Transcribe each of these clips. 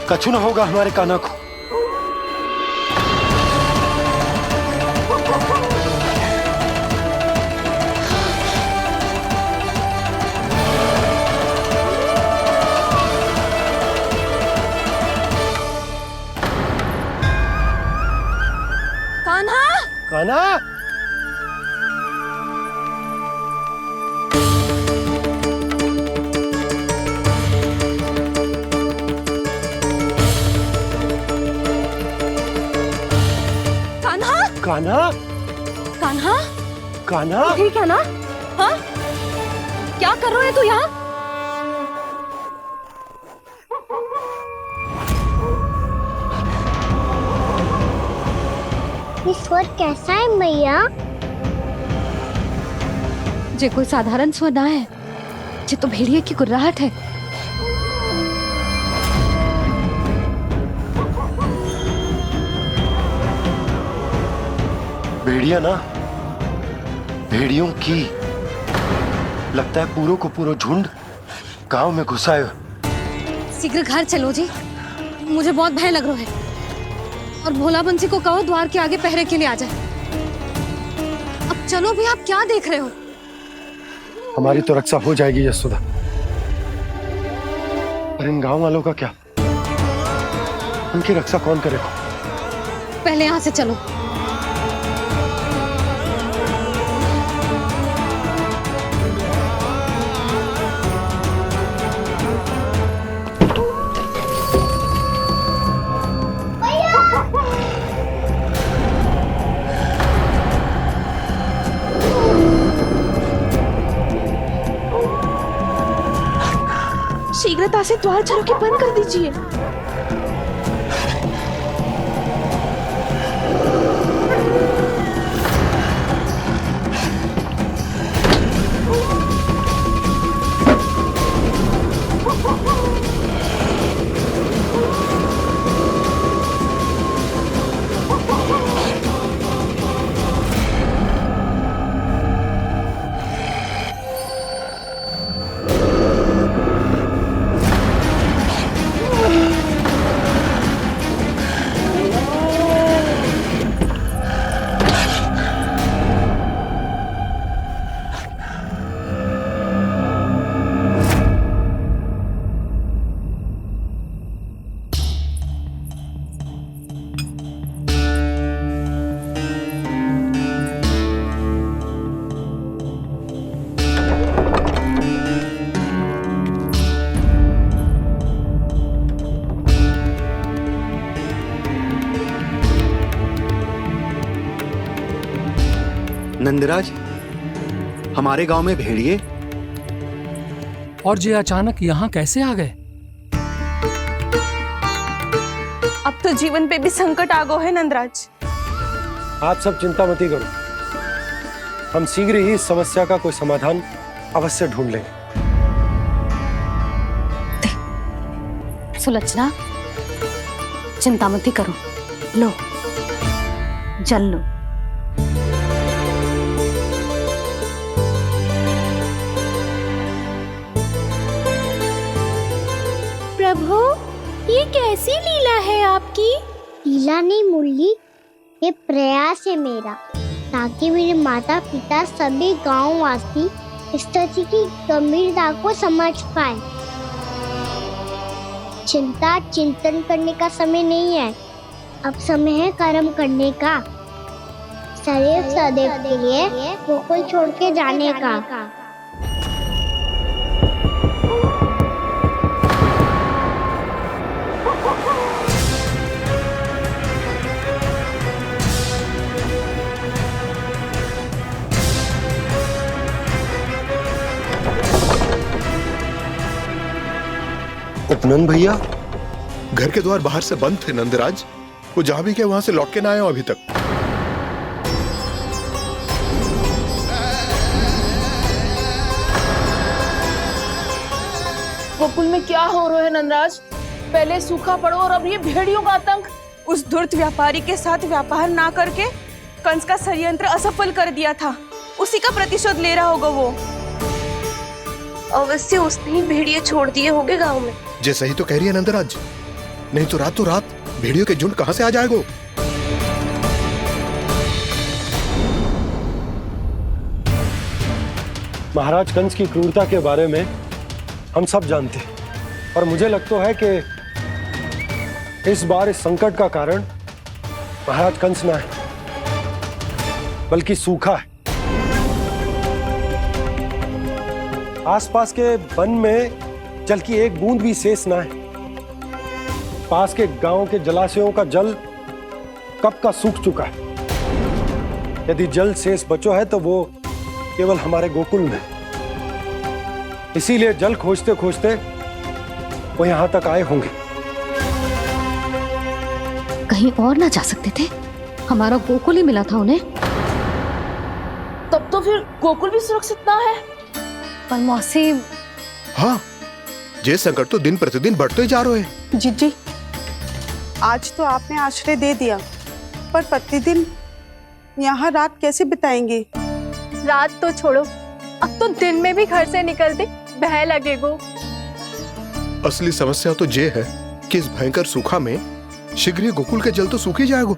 कछु न होगा हमारे कान्हा को। कान्हा, कान्हा, कान्हा, कान्हा, कान्हा, ठीक है ना? हाँ, क्या कर रहे हो तू यहाँ? ये स्वर कैसा है मैया? जे कोई साधारण स्वर ना है, जे तो भेड़िए की गुर्राहट है। भेड़िया ना, भेड़ियों की लगता है पूरों को पूरा झुंड गांव में घुसा है। शीघ्र घर चलो जी, मुझे बहुत भय लग रहा है। और भोला बंसी को कहो द्वार के आगे पहरे के लिए आ जाए। अब चलो भी, आप क्या देख रहे हो? हमारी तो रक्षा हो जाएगी यशोदा, पर इन गांव वालों का क्या? उनकी रक्षा कौन करेगा? पहले यहाँ से चलो। शीघ्रता से द्वार झरोखे बंद कर दीजिए। नंदराज, हमारे गांव में भेड़िए और ये अचानक यहाँ कैसे आ गए? अब तो जीवन पे भी संकट आ गो है नंदराज। आप सब चिंता मत करो, हम शीघ्र ही इस समस्या का कोई समाधान अवश्य ढूंढ लेंगे। सुलक्षणा, चिंता मत करो, लो जल लो। प्रभु, ये कैसी लीला है आपकी? लीला नहीं मुरली, ये प्रयास है मेरा, ताकि मेरे माता पिता सभी गांव वासी स्थिति की गंभीरता को समझ पाए। चिंता चिंतन करने का समय नहीं है, अब समय है कर्म करने का, सदैव सदैव के लिए गोकुल छोड़ के जाने का। उपनंद भैया, घर के द्वार बाहर से बंद थे नंदराज, वो जहां भी गए वहां से लौट के ना आए हो अभी तक। गोकुल में क्या हो रहा है नंदराज? पहले सूखा पड़ो और अब ये भेड़ियों का आतंक। उस धूर्त व्यापारी के साथ व्यापार ना करके कंस का षड्यंत्र असफल कर दिया था, उसी का प्रतिशोध ले रहा होगा वो। अवश्य उसने ही भेड़िए छोड़ दिए होंगे गांव में। जे सही तो कह रही है नंदराज, नहीं तो रात भेड़ियों के झुंड कहां से आ जाएगा? महाराज कंस की क्रूरता के बारे में हम सब जानते हैं, और मुझे लगता है कि इस बार इस संकट का कारण महाराज कंस ना है, बल्कि सूखा है। आसपास के वन में जल की एक बूंद भी शेष ना है। पास के गांव के जलाशयों का जल कब का सूख चुका है। यदि जल शेष बचो है तो वो केवल हमारे गोकुल में। इसीलिए जल खोजते खोजते वो यहां तक आए होंगे। कहीं और ना जा सकते थे? हमारा गोकुल ही मिला था उन्हें। तब तो फिर गोकुल भी सुरक्षित ना है। पर मौसी, हाँ, ये संकट तो दिन प्रतिदिन बढ़ते जा रहे हैं। जीजी, आज तो आपने आश्रय दे दिया, पर प्रतिदिन यहाँ रात कैसे बिताएंगे? रात तो छोड़ो, अब तो दिन में भी घर से निकलते भय लगेगो। असली समस्या तो ये है कि इस भयंकर सूखा में शीघ्र ही गोकुल के जल तो सूख ही जाएगा।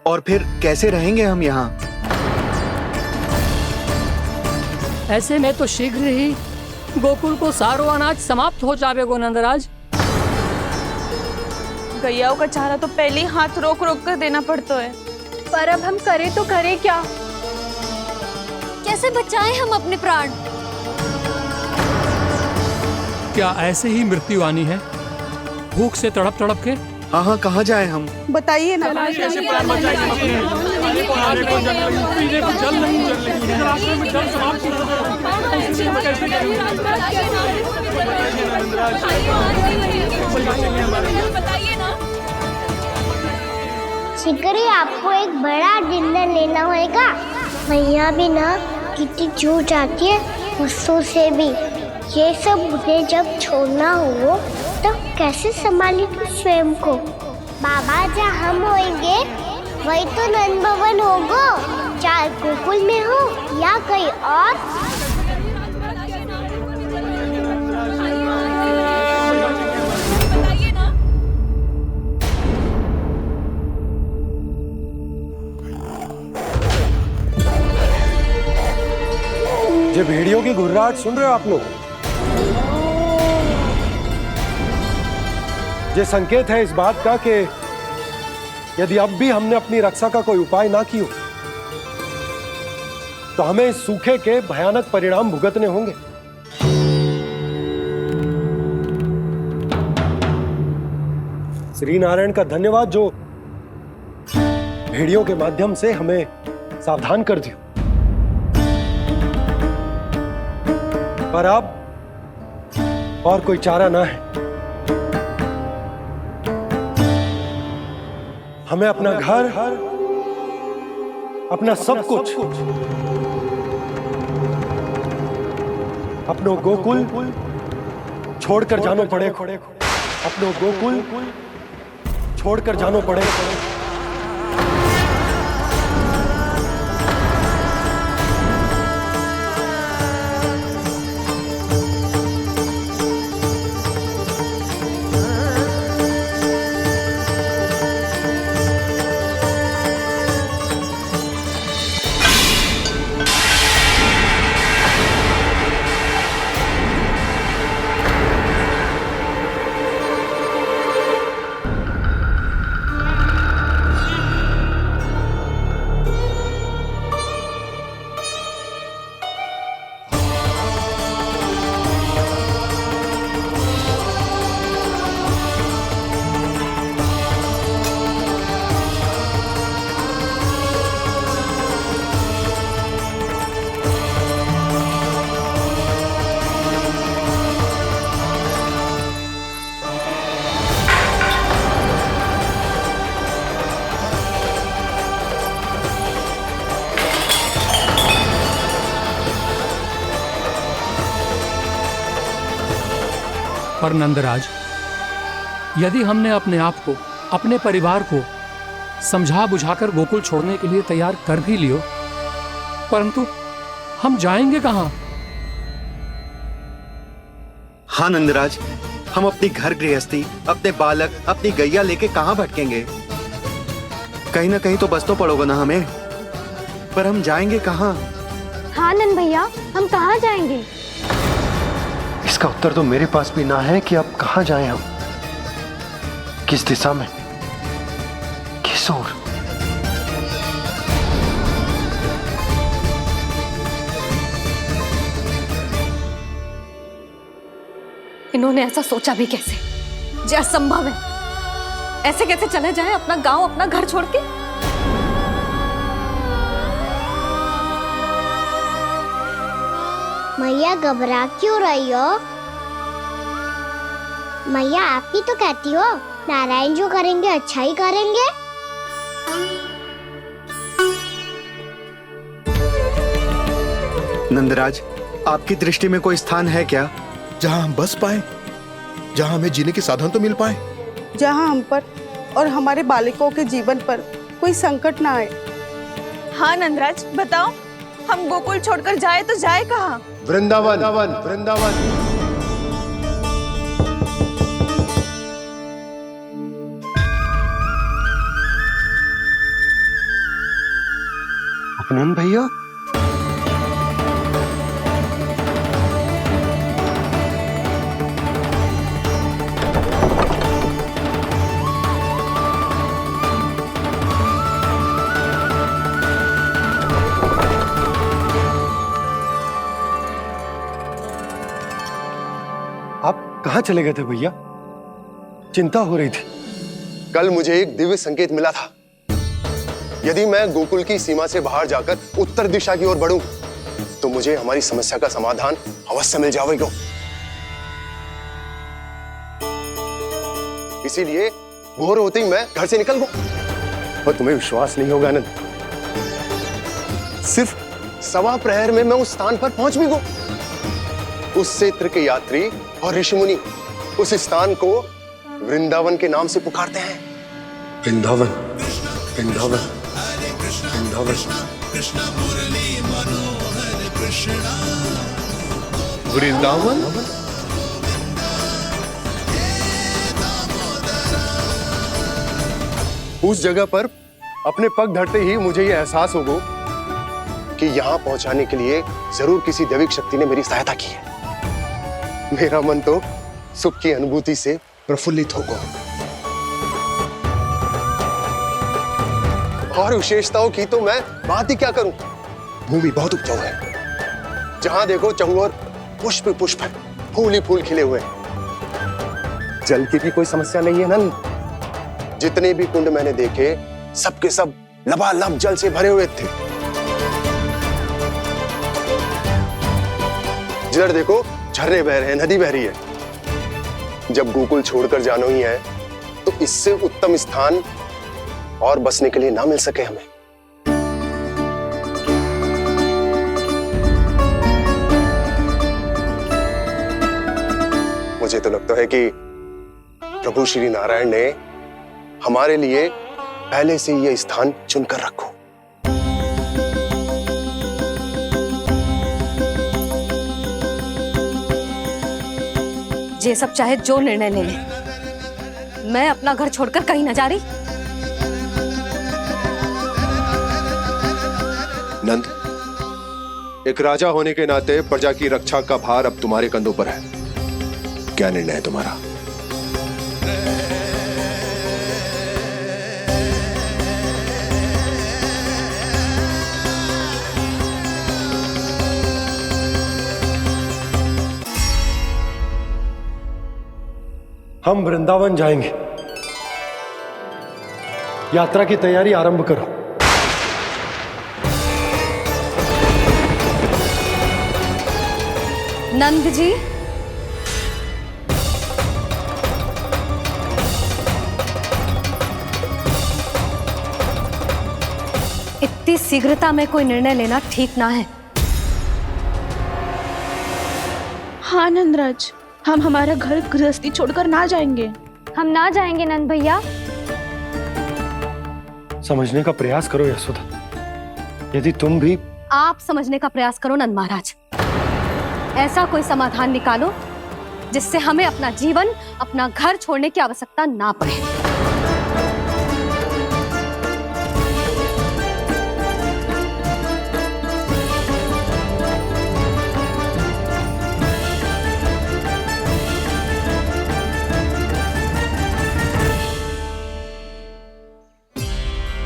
और फिर कैसे रहेंगे हम यहाँ? ऐसे में तो शीघ्र ही गोकुल को सारो अनाज समाप्त हो जाएगो नंदराज। गैयाओं का चारा तो पहले ही हाथ रोक रोक कर देना पड़ता है। पर अब हम करें तो करें क्या? कैसे बचाएं हम अपने प्राण? क्या ऐसे ही मृत्यु आनी है, भूख से तड़प तड़प के? हाँ, कहाँ जाए हम? बताइए ना। शीघ्र ही आपको एक बड़ा डिनर लेना होगा। मैया भी ना कितनी जूझ जाती है गुस्सों से भी। ये सब मुझे जब छोड़ना हो तो कैसे संभालेगी स्वयं को? बाबा जहाँ हम होंगे वही तो नंद भवन होगा, चाहे गोकुल में हो या कहीं और। ये भेड़ियों की घुर्राहट सुन रहे हो आप लोग? ये संकेत है इस बात का कि यदि अब भी हमने अपनी रक्षा का कोई उपाय ना किया तो हमें इस सूखे के भयानक परिणाम भुगतने होंगे। श्री नारायण का धन्यवाद जो भेड़ियों के माध्यम से हमें सावधान कर दिया। पर अब और कोई चारा ना है। हमें अपना घर, अपना सब कुछ, अपनो गोकुल छोड़कर जानो पड़े। अपनो गोकुल छोड़कर जानो पड़े। पर नंदराज, यदि हमने अपने आप को, अपने परिवार को समझा बुझाकर गोकुल छोड़ने के लिए तैयार कर भी लियो, परंतु हम जाएंगे कहां? हाँ नंदराज, हम अपनी घर गृहस्थी, अपने बालक, अपनी गैया लेके कहाँ भटकेंगे? कहीं ना कहीं तो बस तो पड़ोगे ना हमें, पर हम जाएंगे कहाँ? हाँ नंद भैया, हम कहाँ जाएंगे? इसका उत्तर तो मेरे पास भी ना है कि अब कहाँ जाएं हम, किस दिशा में, किस ओर। इन्होंने ऐसा सोचा भी कैसे? जो असंभव है। ऐसे कैसे चले जाएं अपना गांव, अपना घर छोड़ के? मैया घबरा क्यों रही हो? मैया आप ही तो कहती हो नारायण जो करेंगे अच्छा ही करेंगे। नंदराज, आपकी दृष्टि में कोई स्थान है क्या जहां हम बस पाए, जहां हमें जीने के साधन तो मिल पाए, जहाँ हम पर और हमारे बालकों के जीवन पर कोई संकट ना आए। हाँ नंदराज, बताओ हम गोकुल छोड़कर जाए तो जाए कहाँ? वृंदावन, वृंदावन। उपनंद भैया, आप कहाँ चले गए थे भैया? चिंता हो रही थी। कल मुझे एक दिव्य संकेत मिला था। यदि मैं गोकुल की सीमा से बाहर जाकर उत्तर दिशा की ओर बढ़ूं, तो मुझे हमारी समस्या का समाधान अवश्य मिल जाएगा। इसीलिए भोर होते ही मैं घर से निकल गया। और तुम्हें विश्वास नहीं होगा आनंद, सिर्फ सवा प्रहर में मैं उस स्थान पर पहुंच भी गया। उस क्षेत्र के यात्री और ऋषि मुनि उस स्थान को वृंदावन के नाम से पुकारते हैं। वृंदावन, वृंदावन, वृंदावन। वृंदावन? उस जगह पर अपने पग धरते ही मुझे यह एहसास होगा कि यहां पहुंचाने के लिए जरूर किसी दैविक शक्ति ने मेरी सहायता की है। मेरा मन तो सुख की अनुभूति से प्रफुल्लित होगा। और विशेषताओं की तो मैं बात ही क्या करूं। भूमि बहुत उपजाऊ है, जहां देखो चहुओर पुष्प पुष्प, फूल ही फूल खिले हुए हैं। जल की भी कोई समस्या नहीं है नंद। जितने भी कुंड मैंने देखे, सबके सब लबालब जल से भरे हुए थे। जिधर देखो झरने बह रहे हैं, नदी बह रही है। जब गोकुल छोड़कर जाना ही है, तो इससे उत्तम स्थान और बसने के लिए ना मिल सके हमें। मुझे तो लगता है कि प्रभु श्री नारायण ने हमारे लिए पहले से यह स्थान चुनकर रखो। ये सब चाहे जो निर्णय ले ले, मैं अपना घर छोड़कर कहीं न जा रही। नंद, एक राजा होने के नाते प्रजा की रक्षा का भार अब तुम्हारे कंधों पर है। क्या निर्णय है तुम्हारा? हम वृंदावन जाएंगे। यात्रा की तैयारी आरंभ करो। नंद जी, इतनी शीघ्रता में कोई निर्णय लेना ठीक ना है। हाँ नंदराज, हम हमारा घर गृहस्थी छोड़कर ना जाएंगे। हम ना जाएंगे नंद भैया। समझने का प्रयास करो यशोदा। यदि तुम भी आप समझने का प्रयास करो नंद महाराज। ऐसा कोई समाधान निकालो जिससे हमें अपना जीवन, अपना घर छोड़ने की आवश्यकता ना पड़े।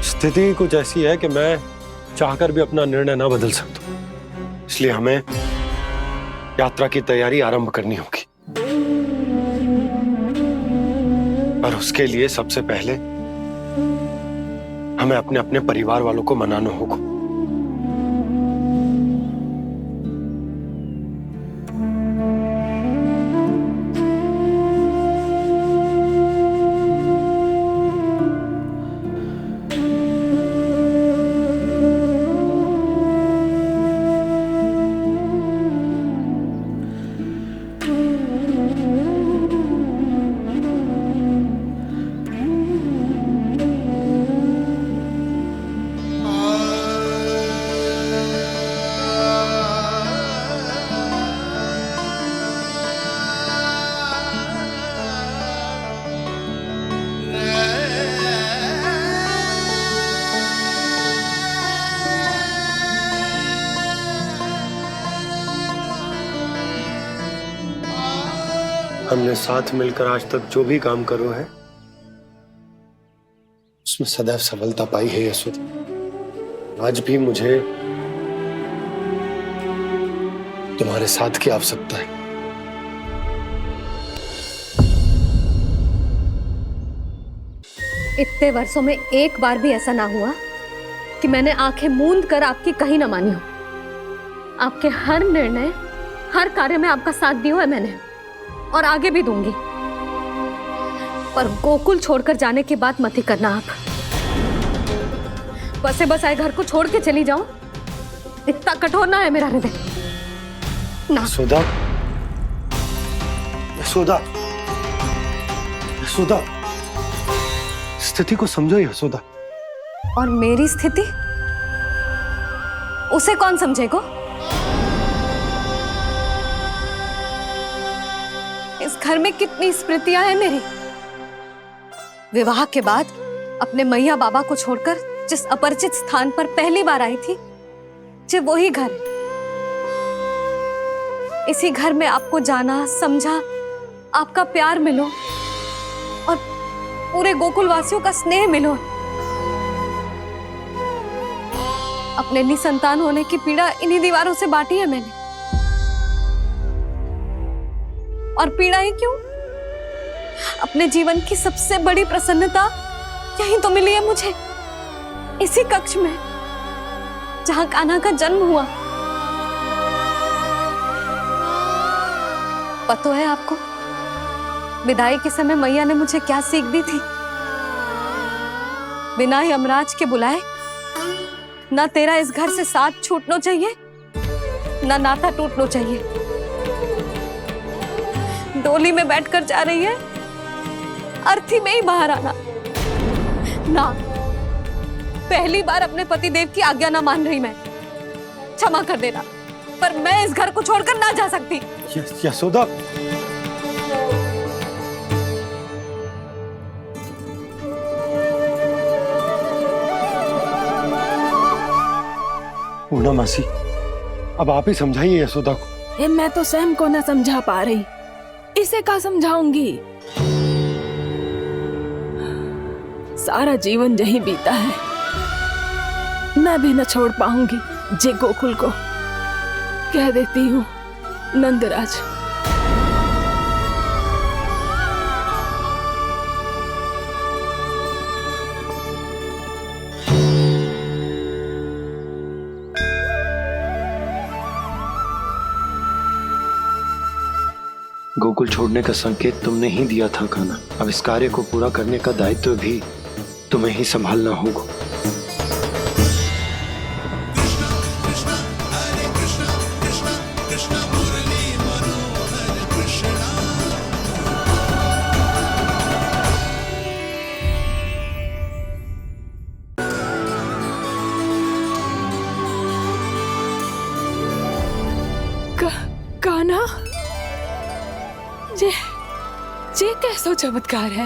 स्थिति कुछ ऐसी है कि मैं चाहकर भी अपना निर्णय ना बदल सकता, इसलिए हमें यात्रा की तैयारी आरंभ करनी होगी। और उसके लिए सबसे पहले हमें अपने अपने परिवार वालों को मनाना होगा। हमने साथ मिलकर आज तक जो भी काम करो है उसमें सदैव सफलता पाई है यशोदा। आज भी मुझे तुम्हारे साथ की आवश्यकता है। इतने वर्षों में एक बार भी ऐसा ना हुआ कि मैंने आंखें मूंद कर आपकी कहीं ना मानी हो। आपके हर निर्णय, हर कार्य में आपका साथ दिया है मैंने, और आगे भी दूंगी। पर गोकुल छोड़कर जाने की बात मत ही करना आप। बसे बसाए घर को छोड़ के चली जाऊं, इतना कठोर ना है मेरा हृदय ना। यशोदा, यशोदा, यशोदा, स्थिति को समझो यशोदा। और मेरी स्थिति उसे कौन समझेगा? इस घर में कितनी स्मृतियां हैं मेरी। विवाह के बाद अपने मैया बाबा को छोड़कर जिस अपरिचित स्थान पर पहली बार आई थी, जो वही घर है। इसी घर में आपको जाना, समझा, आपका प्यार मिलो और पूरे गोकुल वासियों का स्नेह मिलो। अपने निसंतान होने की पीड़ा इन्हीं दीवारों से बांटी है मैंने। और पीड़ा ही क्यों? अपने जीवन की सबसे बड़ी प्रसन्नता यहीं तो मिली है मुझे, इसी कक्ष में जहां कान्हा का जन्म हुआ। पता है आपको, विदाई के समय मैया ने मुझे क्या सीख दी थी? बिना यमराज के बुलाए ना तेरा इस घर से साथ छूटना चाहिए, ना नाता टूटना चाहिए। डोली में बैठकर जा रही है, अर्थी में ही बाहर आना ना। पहली बार अपने पति देव की आज्ञा ना मान रही मैं, क्षमा कर देना, पर मैं इस घर को छोड़कर ना जा सकती। यशोदा, पूर्णा मासी, अब आप ही समझाइए यशोदा को। मैं तो स्वयं को न समझा पा रही, इसे क्या समझाऊंगी? सारा जीवन यही बीता है, मैं भी न छोड़ पाऊंगी। जे गोकुल को कह देती हूँ नंदराज। गोकुल छोड़ने का संकेत तुमने ही दिया था कान्हा। अब इस कार्य को पूरा करने का दायित्व भी तुम्हें ही संभालना होगा। कान्हा, ये कैसा चमत्कार है?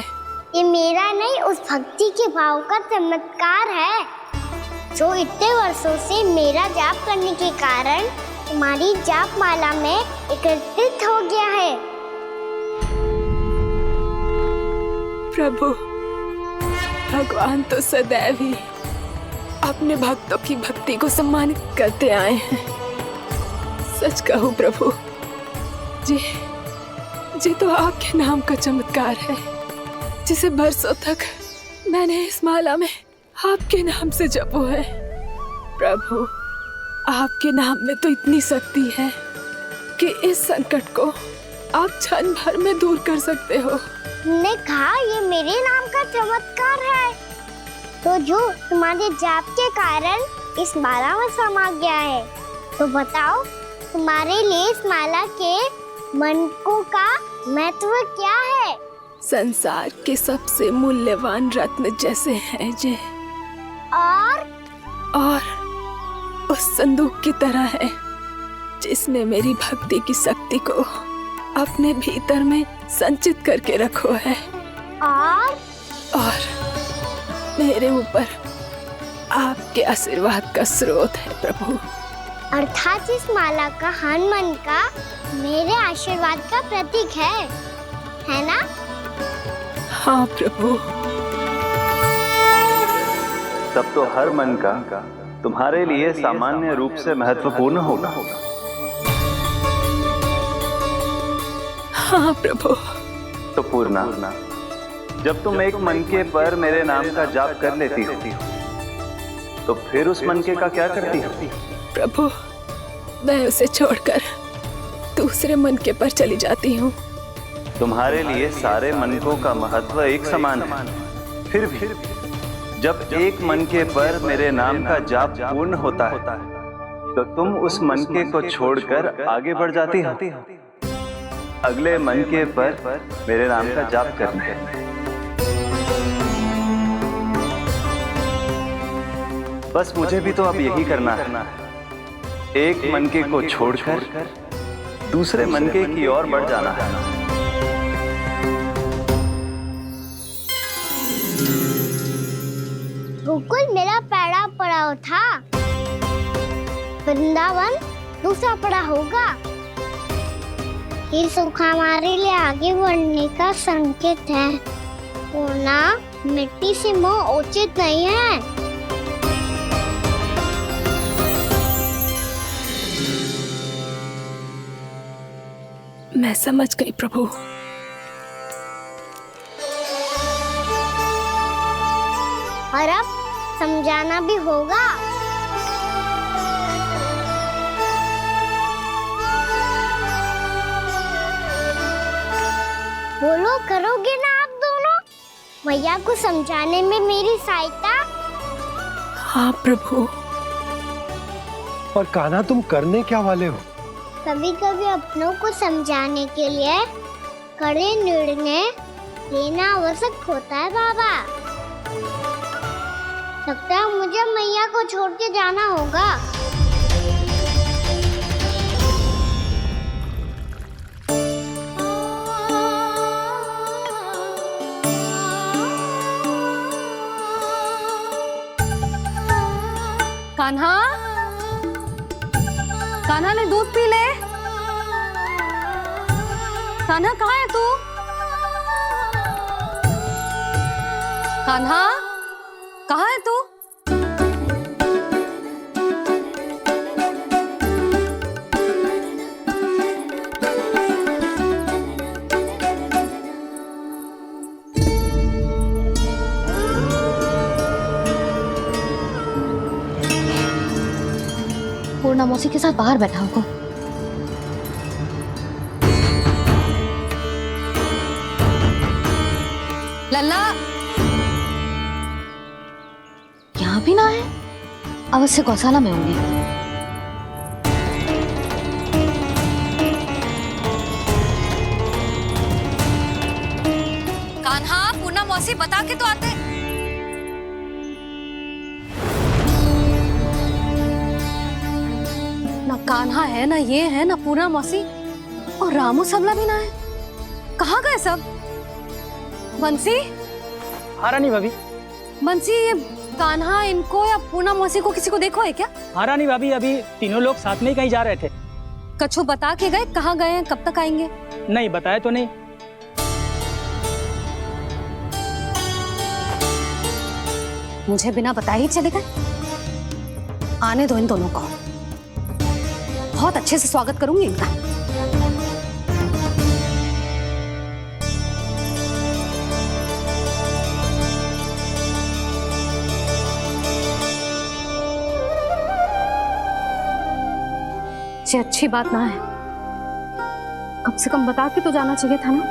ये मेरा नहीं, उस भक्ति के भाव का चमत्कार है जो इतने वर्षों से मेरा जाप करने के कारण तुम्हारी जाप माला में एकत्रित हो गया है। प्रभु, भगवान तो सदैव ही अपने भक्तों की भक्ति को सम्मानित करते आए हैं। सच कहूं प्रभु, जी तो आपके नाम का चमत्कार है, जिसे बरसों तक मैंने इस माला में आपके नाम से जपो है। प्रभु, आपके नाम में तो इतनी शक्ति है कि इस संकट को आप क्षण भर में दूर कर सकते हो। तुमने कहा ये मेरे नाम का चमत्कार है, तो जो तुम्हारे जाप के कारण इस माला में समा गया है, तो बताओ तुम्हारे लिए इस माला के मनकों का महत्व क्या है? संसार के सबसे मूल्यवान रत्न जैसे हैं जे, और उस संदूक की तरह है जिसने मेरी भक्ति की शक्ति को अपने भीतर में संचित करके रखो है, और मेरे ऊपर आपके आशीर्वाद का स्रोत है प्रभु। अर्थात इस माला का हनुमान का मेरे आशीर्वाद का प्रतीक है ना? हाँ प्रभु। तब तो हर मन का तुम्हारे लिए सामान्य रूप से महत्वपूर्ण होगा। हाँ प्रभु। तो पूर्णा, जब तुम एक मनके पर मेरे नाम का जाप कर लेती हो, तो फिर उस मनके का क्या करती हो? प्रभु, मैं उसे छोड़कर दूसरे मनके पर चली जाती हूँ। तुम्हारे लिए सारे मनकों का महत्व एक समान है। फिर भी जब एक मनके पर मेरे नाम का जाप पूर्ण होता है, तो तुम उस मनके को छोड़कर आगे बढ़ जाती हो अगले मनके पर मेरे नाम का जाप करने। बस मुझे भी तो अब यही करना है, एक मनके को छोड़कर दूसरे मनके की ओर बढ़ जाना है। गोकुल मेरा पहला पड़ाव था, वृंदावन दूसरा पड़ा होगा। ये सुख हमारे लिए आगे बढ़ने का संकेत है। पूर्णा, मिट्टी से मोह उचित नहीं है। मैं समझ गई प्रभु। और अब समझाना भी होगा। बोलो, करोगे ना आप दोनों? मैया को समझाने में मेरी सहायता? हाँ प्रभु। और कान्हा, तुम करने क्या वाले हो? कभी कभी अपनों को समझाने के लिए कड़े निर्णय लेना आवश्यक होता है बाबा। लगता है मुझे मैया को छोड़ के जाना होगा। कान्हा, कान्हा ने दूध पी ले। कान्हा, कहाँ है तू? कान्हा, कहाँ है तू? पूर्णा मौसी के साथ बाहर बैठा होगा। लल्ला, यहाँ भी ना है। अवश्य गौशाला में होंगे। कान्हा, पूर्णा मौसी बता के तो आते। ना कान्हा है, ना ये है, ना पूर्णा मौसी, और रामू सबला भी ना है। कहाँ गए सब? बंसी, हाँ रानी भाभी। बंसी, ये कान्हा इनको या पूनम मौसी को किसी को देखो है क्या? हाँ रानी भाभी, अभी तीनों लोग साथ में ही कहीं जा रहे थे। कछु बता के गए कहाँ गए हैं, कब तक आएंगे? नहीं बताया तो नहीं। मुझे बिना बताए ही चले गए। आने दो इन दोनों को, बहुत अच्छे से स्वागत करूंगी इनका। ये अच्छी बात ना है, कम से कम बता के तो जाना चाहिए था ना।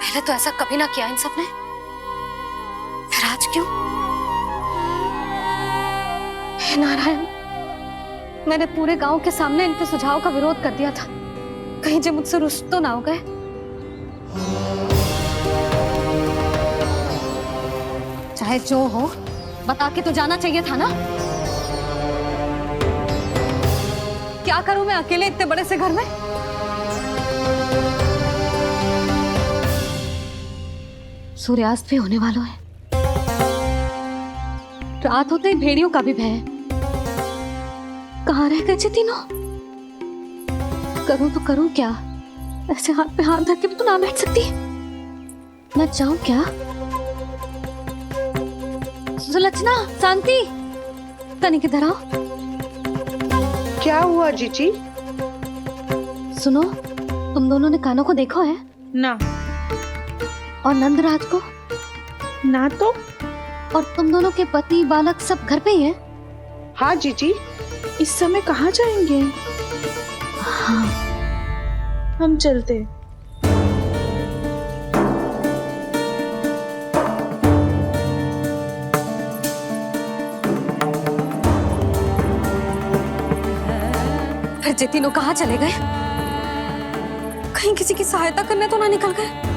पहले तो ऐसा कभी ना किया इन सब ने, फिर आज क्यों? हे नारायण, मैंने पूरे गांव के सामने इनके सुझाव का विरोध कर दिया था, कहीं जो मुझसे रुष्ट तो ना हो गए। चाहे जो हो, बता के तो जाना चाहिए था ना। क्या करूं मैं अकेले इतने बड़े से घर में? सूर्यास्त भी होने वाला है, रात होते ही भेड़ियों का भी भय है। कहाँ रह गए थे तीनों? करूं तो करूं क्या? ऐसे हाथ पे हाथ धर के तो ना बैठ सकती। मैं जाऊं क्या? सुलक्षणा, शांति, तनिक इधर आओ। क्या हुआ जीजी? सुनो, तुम दोनों ने कानों को देखो है ना। और नंदराज को ना तो। और तुम दोनों के पति बालक सब घर पे ही हैं? हाँ जीजी, इस समय कहाँ जाएंगे? हाँ। हम चलते। फिर ये तीनों कहाँ चले गए? कहीं किसी की सहायता करने तो ना निकल गए?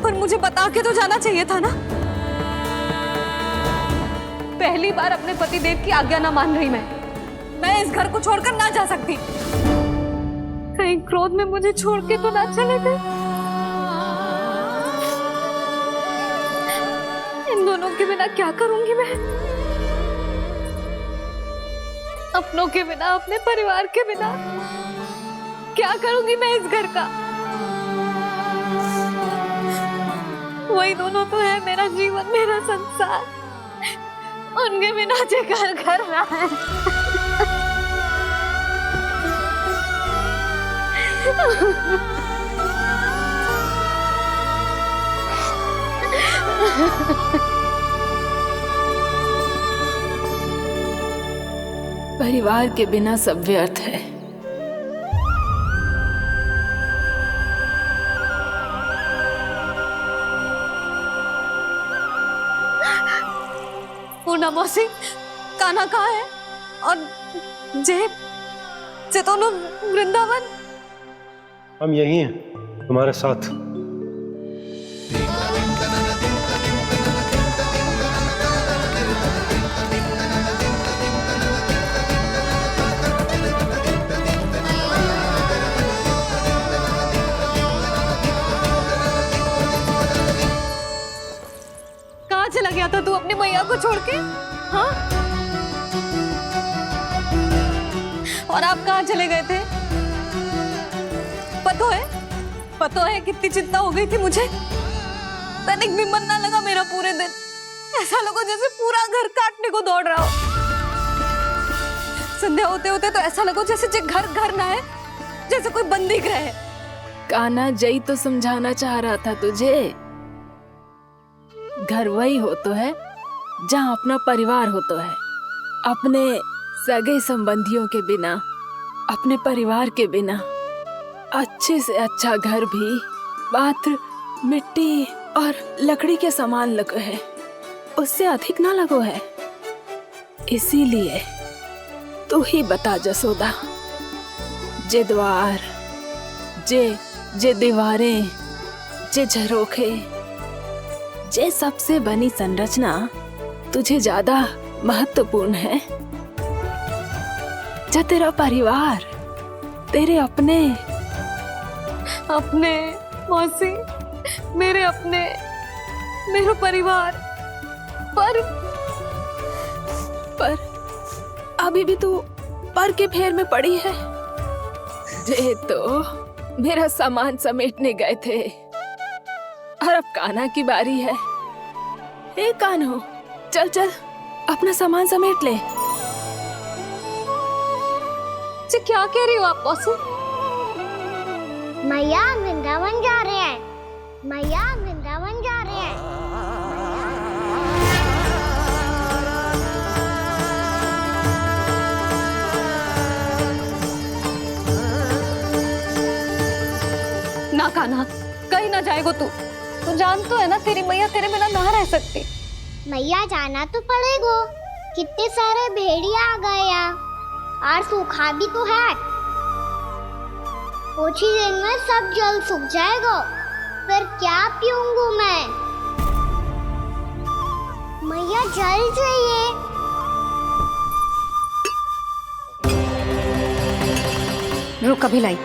पर मुझे बता के तो जाना चाहिए था ना। पहली बार अपने पति देव की आज्ञा ना मान रही मैं इस घर को छोड़कर ना जा सकती। कहीं क्रोध में मुझे छोड़ के तो ना चले गए। इन दोनों के बिना क्या करूंगी मैं? अपनों के बिना, अपने परिवार के बिना क्या करूंगी मैं इस घर का? वही दोनों तो है मेरा जीवन, मेरा संसार। उनके बिना जे घर घर रहा है। परिवार के बिना सब व्यर्थ है। पूनम मौसी, कान्हा कहाँ है? और जे दोनों वृंदावन? हम यही हैं तुम्हारे साथ। कहाँ चला गया था तू अपनी मैया को छोड़ के? हाँ? और आप कहाँ चले गए थे? पता है कितनी चिंता हो गई थी मुझे। तनिक भी मन ना लगा मेरा पूरे दिन। ऐसा लगा जैसे पूरा घर काटने को दौड़ रहा हो। संध्या होते होते तो ऐसा लगा जैसे घर घर ना है, जैसे कोई बंदी गृह है। कान्हा, जय तो समझाना चाह रहा था तुझे। घर वही हो तो है जहाँ अपना परिवार हो तो है। अपने सगे संबंधियों के बिना, अपने परिवार के बिना अच्छे से अच्छा घर भी मात्र मिट्टी और लकड़ी के समान लगो है, उससे अधिक ना लगो है। इसीलिए तू ही बता जसोदा, जे द्वार, जे दीवारें, जे झरोखे, जे सबसे बनी संरचना तुझे ज्यादा महत्वपूर्ण है? जो तेरा परिवार, तेरे अपने मौसी, मेरा परिवार, पर अभी भी तू पर के फेर में पड़ी है। ये तो मेरा सामान समेटने गए थे और अब कान्हा की बारी है। ए कान्हो, चल चल अपना सामान समेट ले। जी क्या कह रही हो आप मौसी? मैया वृंदावन जा रहे हैं, मैया वृंदावन जा रहे हैं। ना कान्हा, कहीं ना जाएगो तू जान तो है ना तेरी मैया तेरे बिना ना रह सकती। मैया जाना तो पड़ेगा, कितने सारे भेड़िया आ गए यहाँ और सूखा भी तो है। कुछ ही दिन में सब जल सूख जाएगा, फिर क्या पीऊंगी मैं? मैया जल चाहिए। रुक अभी लाई।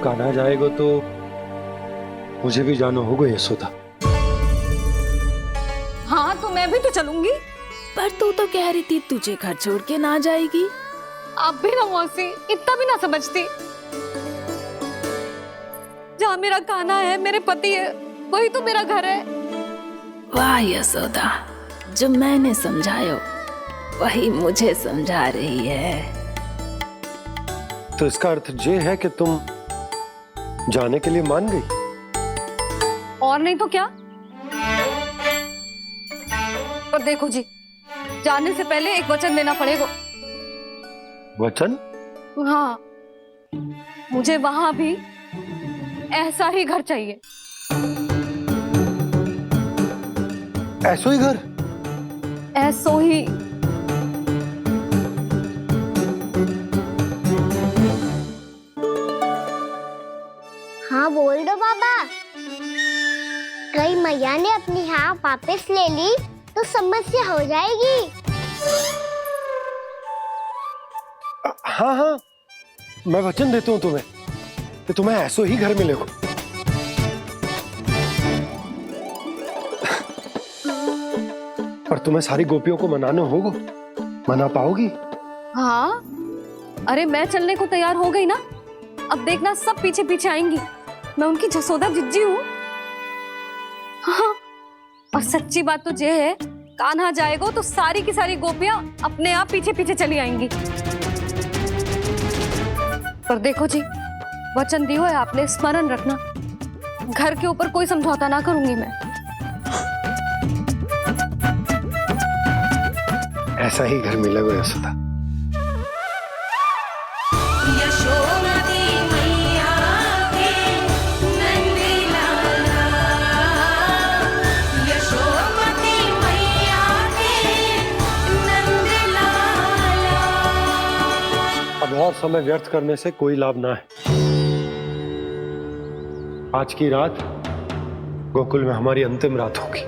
कान्हा जाएगा तो मुझे भी जाना होगा यशोदा। हाँ तो मैं भी तो चलूंगी। पर तू तो कह रही थी तुझे घर छोड़ के ना जाएगी। आप भी ना मौसी, इतना भी ना समझती। जहाँ मेरा कान्हा है, मेरे पति है, वही तो मेरा घर है। वाह यशोदा, जो मैंने समझायो वही मुझे समझा रही है। तो इसका अर्थ ये है कि तुम जाने के लिए मान गई? और नहीं तो क्या। पर देखो जी, जाने से पहले एक वचन देना पड़ेगा। वचन? हाँ, मुझे वहां भी ऐसा ही घर चाहिए। ऐसो ही घर? ऐसो ही। हाँ बोल दो बाबा। कहीं मैया ने अपनी हाँ वापस ले ली तो समस्या हो जाएगी। हाँ हाँ, मैं वचन देता हूँ तुम्हें कि तुम्हें ऐसो ही घर मिलेगा। पर तुम्हें सारी गोपियों को मनाना होगा। मना पाओगी? हाँ, अरे मैं चलने को तैयार हो गई ना। अब देखना सब पीछे पीछे आएंगी। मैं उनकी जसोदा जिज्जी हूँ। हाँ, और सच्ची बात तो ये है, कान्हा जाएगा तो सारी की सारी गोपियां अपने आप पीछे पीछे चली आएंगी। पर देखो जी, वचन दियो है आपने, स्मरण रखना। घर के ऊपर कोई समझौता ना करूंगी मैं। ऐसा ही घर मिलेगा यशोदा। अब और समय व्यर्थ करने से कोई लाभ ना है। आज की रात गोकुल में हमारी अंतिम रात होगी।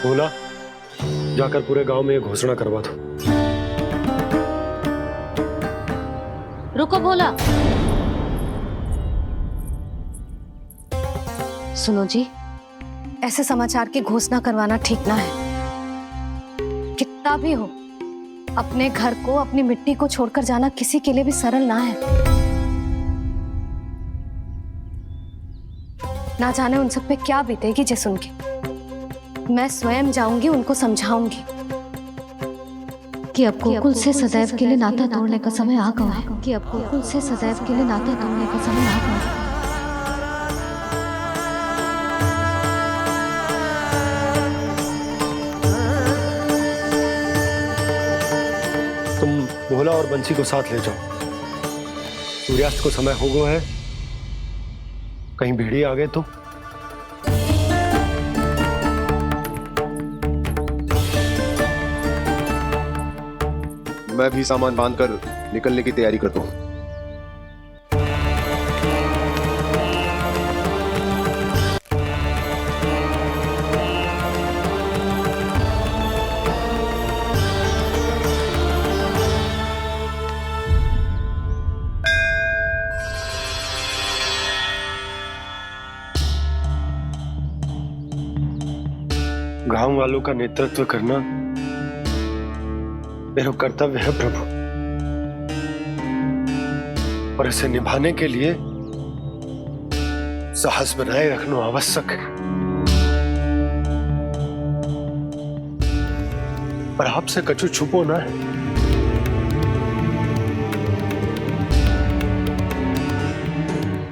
बोला, जाकर पूरे गांव में ये घोषणा करवा दो। रुको भोला। सुनो जी, ऐसे समाचार की घोषणा करवाना ठीक ना है। कितना भी हो, अपने घर को, अपनी मिट्टी को छोड़कर जाना किसी के लिए भी सरल ना है। ना जाने उन सब पे क्या बीतेगी जे सुन के। मैं स्वयं जाऊंगी, उनको समझाऊंगी। कि अब गोकुल से सदैव के लिए नाता तोड़ने का समय आ गया है, कि अब गोकुल से सदैव के लिए नाता तोड़ने का समय आ गया है। तुम भोला और बंसी को साथ ले जाओ। सूर्यास्त को समय हो गया है, कहीं भेड़िए आ गए तो। मैं भी सामान बांधकर निकलने की तैयारी करता हूँ। गांव वालों का नेतृत्व करना मेरा कर्तव्य है प्रभु, और इसे निभाने के लिए साहस बनाए रखना आवश्यक है। पर आपसे कछु छुपो ना है।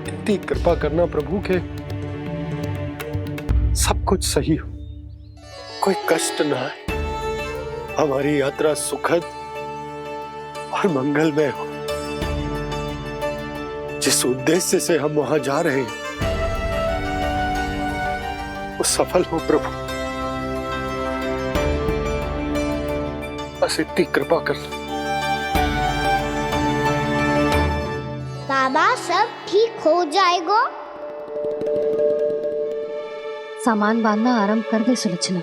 इतनी कृपा करना प्रभु के सब कुछ सही हो, कोई कष्ट ना है, हमारी यात्रा सुखद और मंगलमय हो। जिस उद्देश्य से हम वहां जा रहे हैं वो सफल हो प्रभु, बस इतनी कृपा कर। बाबा सब ठीक हो जाएगा। सामान बांधना आरंभ कर दे सुलोचना।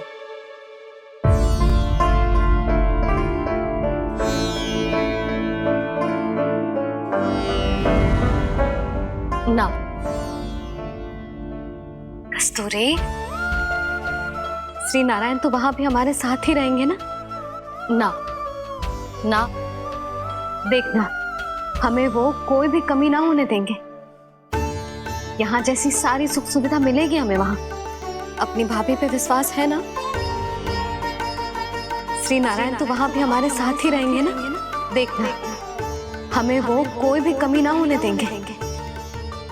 ना कस्तूरी, श्री नारायण तो वहां भी हमारे साथ ही रहेंगे ना? ना ना, देखना हमें वो कोई भी कमी ना होने देंगे। यहाँ जैसी सारी सुख सुविधा मिलेगी हमें वहां। अपनी भाभी पे विश्वास है ना? श्री नारायण तो वहां भी हमारे साथ ही रहेंगे ना? देखना हमें वो कोई भी कमी ना होने देंगे।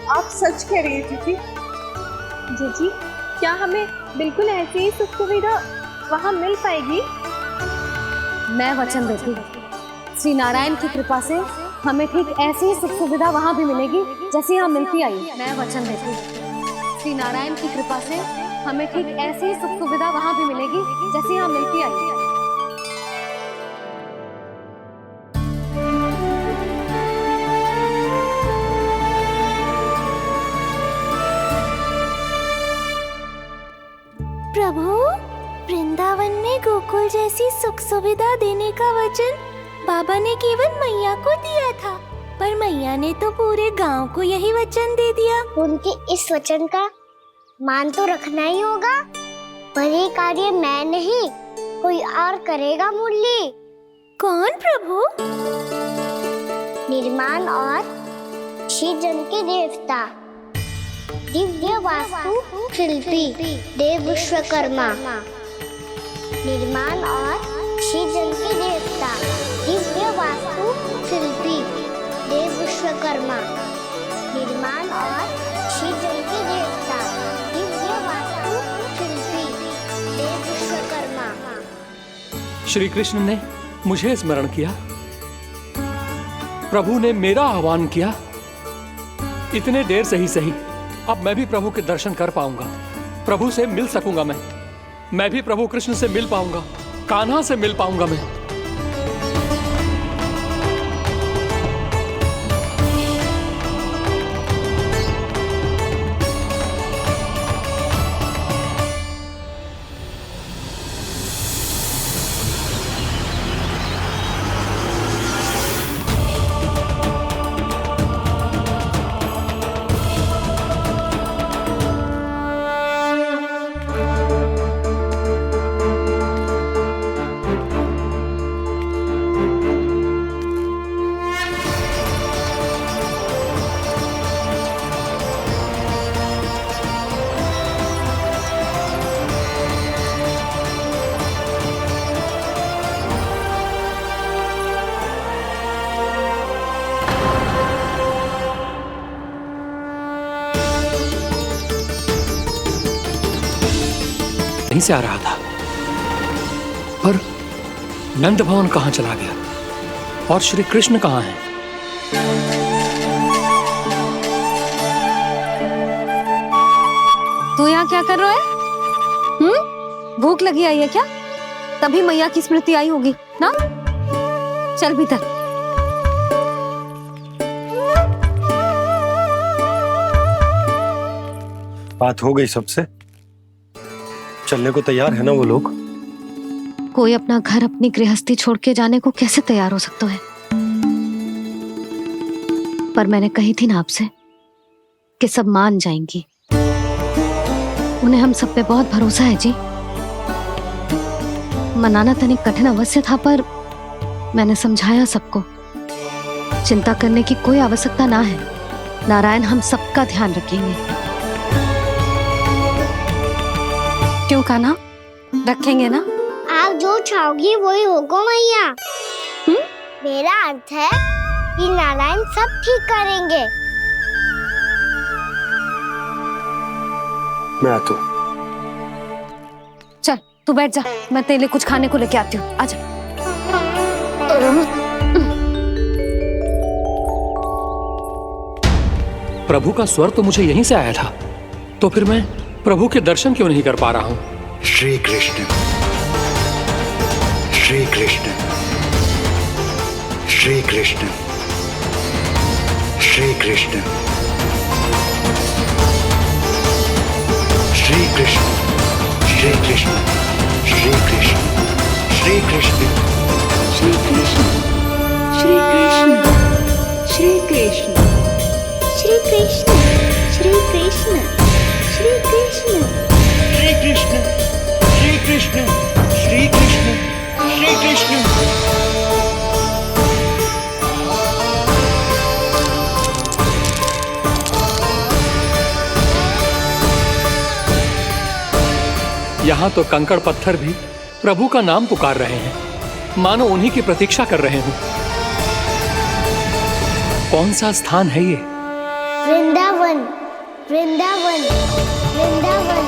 आप सच कह रही है दीदी। जीजी, क्या हमें बिल्कुल ऐसी ही सुख सुविधा वहाँ मिल पाएगी? मैं वचन देती हूँ, श्री नारायण की कृपा से हमें ठीक ऐसी ही सुख सुविधा वहाँ भी मिलेगी जैसी यहाँ मिलती आई। मैं वचन देती हूँ, श्री नारायण की कृपा से हमें ठीक ऐसी ही सुख सुविधा वहाँ भी मिलेगी जैसी यहाँ मिलती आई। प्रभु, वृंदावन में गोकुल जैसी सुख सुविधा देने का वचन बाबा ने केवल मैया को दिया था, पर मैया ने तो पूरे गांव को यही वचन दे दिया। उनके इस वचन का मान तो रखना ही होगा, पर ये कार्य मैं नहीं कोई और करेगा मुरली। कौन प्रभु? निर्माण और श्रीजन के देवता, दिव्य वास्तु शिल्पी देव विश्वकर्मा। निर्माण और श्रीजन के देवता, दिव्य वास्तु शिल्पी देव विश्वकर्मा। निर्माण और श्रीजन के देवता, दिव्य वास्तु शिल्पी देव विश्वकर्मा। श्री कृष्ण ने मुझे स्मरण किया, प्रभु ने मेरा आह्वान किया। इतने देर से ही सही, अब मैं भी प्रभु के दर्शन कर पाऊंगा, प्रभु से मिल सकूंगा। मैं भी प्रभु कृष्ण से मिल पाऊंगा, कान्हा से मिल पाऊंगा मैं। यहीं से आ रहा था, पर नंद भवन कहाँ चला गया और श्री कृष्ण कहाँ हैं? तू यहाँ क्या कर रहा है? भूख लगी आई है क्या? तभी मैया की स्मृति आई होगी ना? चल भीतर। बात हो गई सबसे? चलने को तैयार है ना वो लोग? कोई अपना घर अपनी गृहस्थी छोड़ के जाने को कैसे तैयार हो सकता है? पर मैंने कही थी ना आपसे कि सब मान जाएंगी। उन्हें हम सब पे बहुत भरोसा है जी। मनाना तनिक कठिन अवश्य था, पर मैंने समझाया सबको। चिंता करने की कोई आवश्यकता ना है। नारायण हम सबका ध्यान रखेंगे। क्यों कान्हा, रखेंगे ना? आप जो चाहोगी वही होगा मैया। मेरा अर्थ है कि नारायण सब ठीक करेंगे। मैं आता हूँ। चल तू बैठ जा, मैं तेरे लिए कुछ खाने को लेके आती हूँ। आजा। प्रभु का स्वर तो मुझे यहीं से आया था, तो फिर मैं प्रभु के दर्शन क्यों नहीं कर पा रहा हूँ? श्री कृष्ण, श्री कृष्ण, श्री कृष्ण, श्री कृष्ण, श्री कृष्ण, श्री कृष्ण, श्री कृष्ण, श्री कृष्ण, श्री कृष्ण, श्री कृष्ण, श्री कृष्ण, श्री कृष्ण, श्री कृष्ण, श्री कृष्ण, श्री कृष्ण, श्री कृष्ण, श्री कृष्ण, श्री कृष्ण। यहाँ तो कंकड़ पत्थर भी प्रभु का नाम पुकार रहे हैं, मानो उन्हीं की प्रतीक्षा कर रहे हूँ। कौन सा स्थान है ये? वृंदावन, वृंदावन, वृंदावन।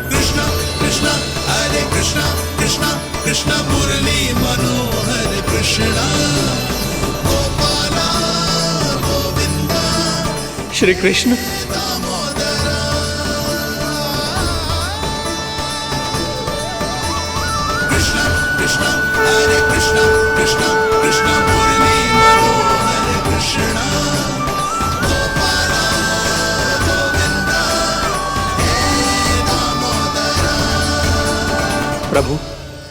कृष्णा कृष्णा हरे कृष्णा, कृष्णा कृष्णा मुरली मनोहर कृष्णा, गोपाला गोविंदा, श्री कृष्ण। कृष्णा कृष्णा हरे कृष्णा, कृष्णा कृष्णा मुरली मनोहर कृष्णा, गोपाला गोविंदा, हे दामोदरा। प्रभु,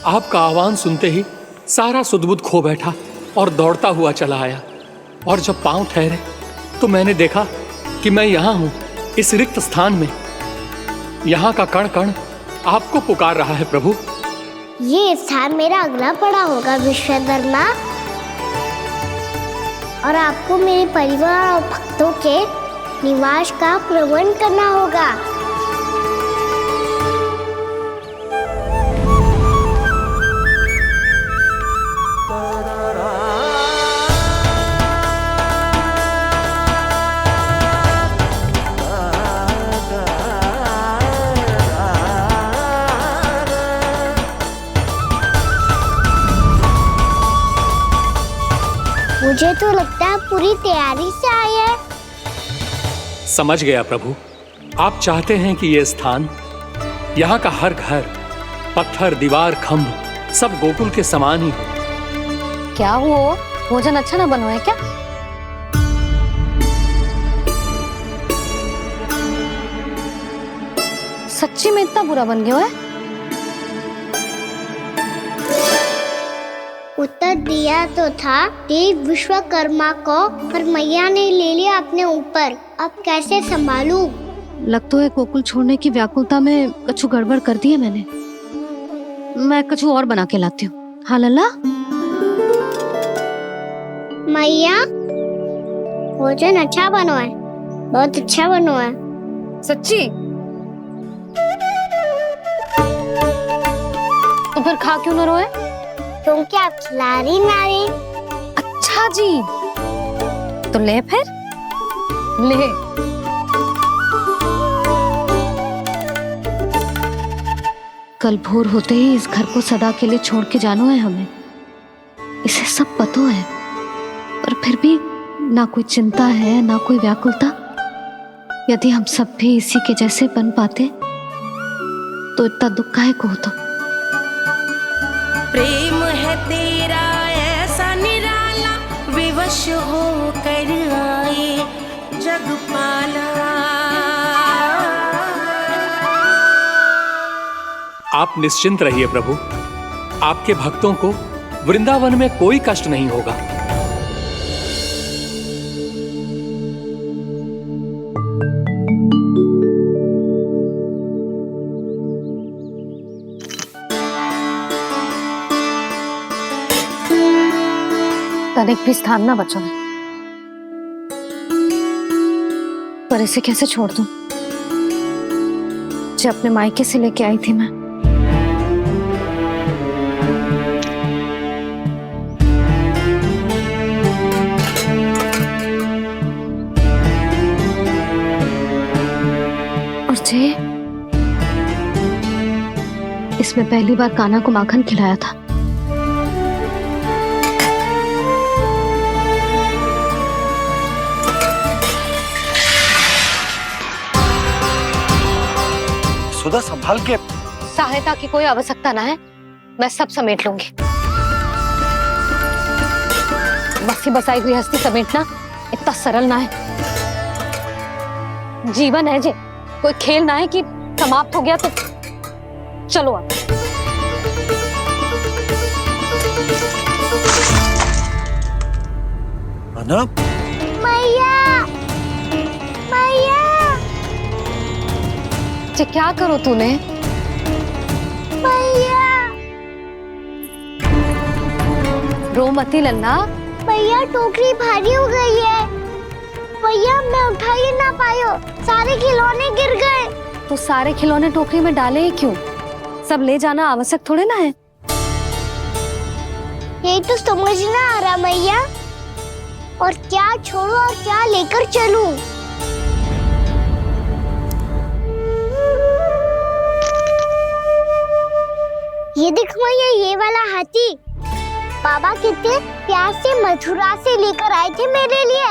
आपका आह्वान सुनते ही सारा सुध-बुध खो बैठा और दौड़ता हुआ चला आया। और जब पांव ठहरे तो मैंने देखा कि मैं यहाँ हूँ, इस रिक्त स्थान में। यहाँ का कण कण आपको पुकार रहा है प्रभु। ये स्थान मेरा अगला पड़ा होगा विश्वकर्मा, और आपको मेरे परिवार और भक्तों के निवास का प्रबंध करना होगा। मुझे तो लगता है पूरी तैयारी से आए हैं। समझ गया प्रभु, आप चाहते हैं कि ये स्थान, यहाँ का हर घर, पत्थर, दीवार, खंभ सब गोकुल के समान ही हो। क्या हुआ? भोजन अच्छा ना बना है क्या? सच्ची में इतना बुरा बन गया है? उत्तर दिया तो था देव विश्वकर्मा को, पर मैया ने ले लिया अपने ऊपर। अब कैसे संभालूं? लग तो है गोकुल छोड़ने की व्याकुलता में कछु गड़बड़ कर दी है मैंने। मैं कछु और बना के लाती हूँ। हाँ लल्ला? मैया, भोजन अच्छा बनो है, बहुत अच्छा बनो है। सच्ची? तो फिर खा क्यों न रोए? क्योंकि आप खिला रही ना रही। अच्छा जी। तो ले फिर ले। कल भोर होते ही इस घर को सदा के लिए छोड़ के जाना है हमें, इसे सब पता है, और फिर भी ना कोई चिंता है ना कोई व्याकुलता। यदि हम सब भी इसी के जैसे बन पाते तो इतना दुख काहे को होता। प्रेम है तेरा ऐसा निराला, विवश हो कर आए जगपाला। आप निश्चिंत रहिए प्रभु, आपके भक्तों को वृंदावन में कोई कष्ट नहीं होगा। तनिक भी स्थान ना बचो है, पर इसे कैसे छोड़ दूं जो अपने मायके से लेके आई थी मैं। और जे इसमें पहली बार कान्हा को माखन खिलाया था। सुधा संभाल के। सहायता की कोई आवश्यकता ना है, मैं सब समेट लूंगी। बसी बसाई गृहस्थी समेटना इतना सरल ना है। जीवन है जे, कोई खेल ना है कि समाप्त हो गया तो चलो अब। अना मैया, मैया। जे क्या करो तूने? मैया, रो मती लल्ला। भैया टोकरी भारी हो गई है। भैया मैं उठा ही ना पायो, सारे खिलौने गिर गए। तो सारे खिलौने टोकरी में डाले ही क्यों? सब ले जाना आवश्यक थोड़े ना है। यही तो समझ ना आ रहा मैया, और क्या छोड़ो और क्या लेकर चलूं? ये देख मैया, ये वाला हाथी बाबा कितने प्यार से मथुरा से लेकर आए थे मेरे लिए।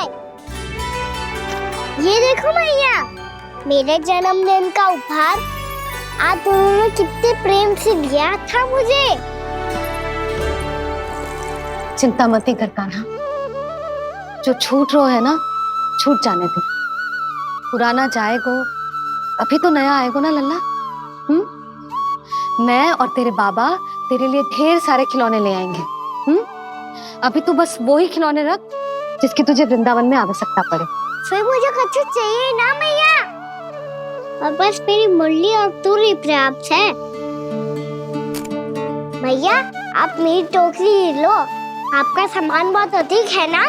ये देखो मैया, मेरे जन्मदिन का उपहार आप उन्होंने कितने प्रेम से दिया था मुझे। चिंता मत कर कान्हा, जो छूट रो है ना छूट जाने दे। पुराना जाएगो, अभी तो नया आएगो ना लल्ला। मैं और तेरे बाबा तेरे लिए ढेर सारे खिलौने ले आएंगे। अभी तू बस वो ही खिलौने रख जिसकी तुझे वृंदावन में आवश्यकता पड़े। फिर मुझे कच्चू चाहिए ना मैया, और बस मेरी मुरली और तुरी पर्याप्त है। भैया आप मेरी टोकरी लो, आपका सामान बहुत अधिक है ना।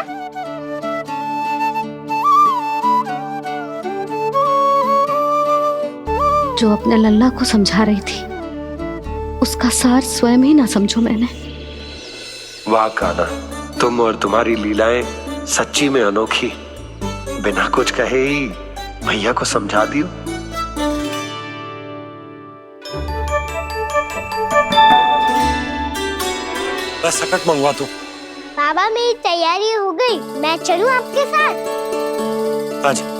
जो अपने लल्ला को समझा रही थी उसका सार स्वयं ही ना समझो मैंने। वाह कान्हा, तुम और तुम्हारी लीलाएं सच्ची में अनोखी। बिना कुछ कहे ही भैया को समझा दियो। बस सकट मंगवा दो। बाबा मेरी तैयारी हो गई, मैं चलूं आपके साथ? आजा।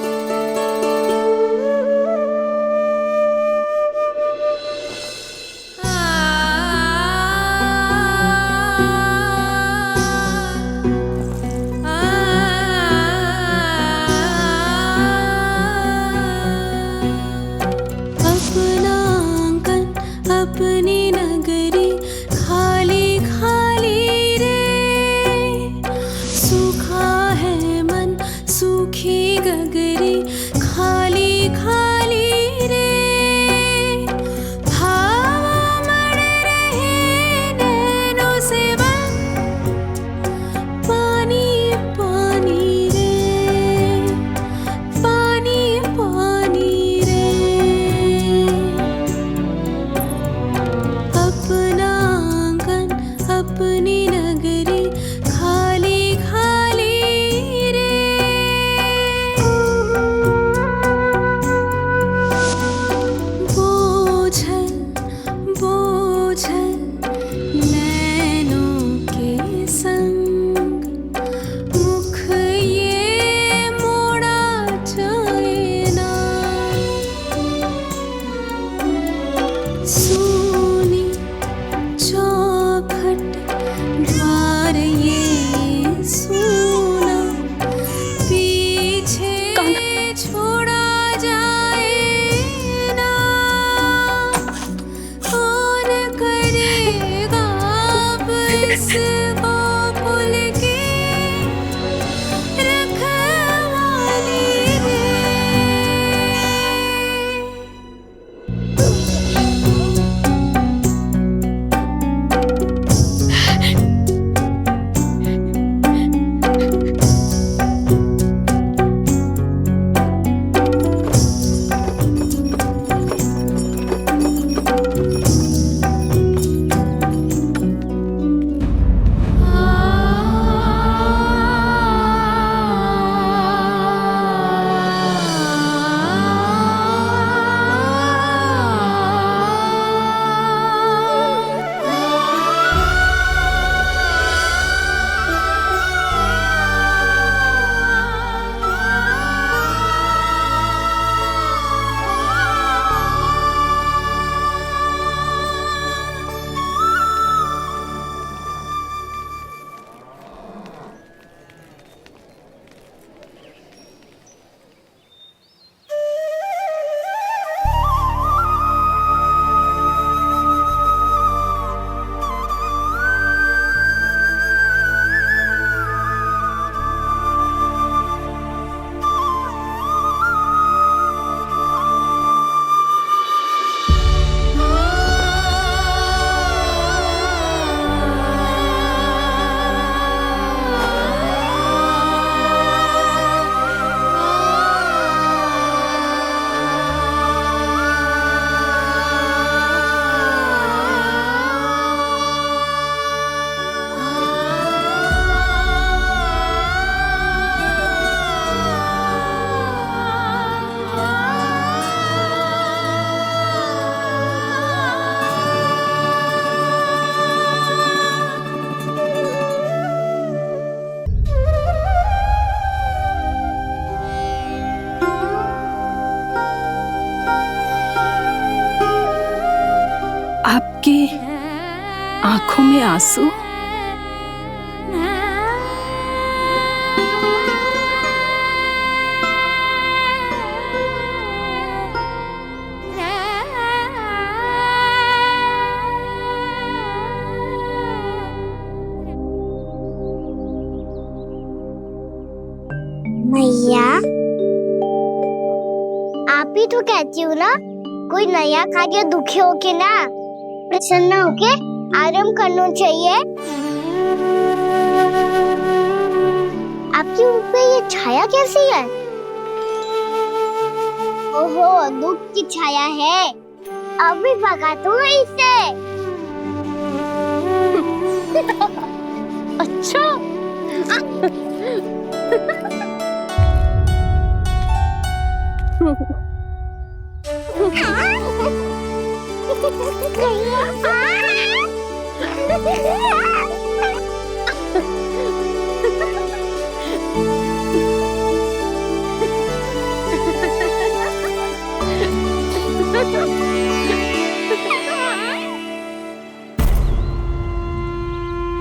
अपनी नगरी खाली खाली रे, सूखा है मन सूखी गगरी खाली खाली रे, भाव मड़ रहे नैनों से बन पानी पानी रे, पानी पानी रे। अपना आंगन अपनी नगरी खाली खाली रे। आपकी आंखों में आंसू? मैया, आप ही तो कहती हो ना, कोई नया कार्य दुखी होके ना प्रसन्न होके आराम करना चाहिए। आपके मुंह पे ये छाया कैसी है? ओहो, दुख की छाया है। अभी भगा दूंगा इसे। अच्छा।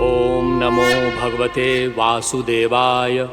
ओम नमो भगवते वासुदेवाय।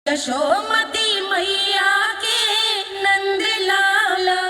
यशोमती मैया के नंद लाला।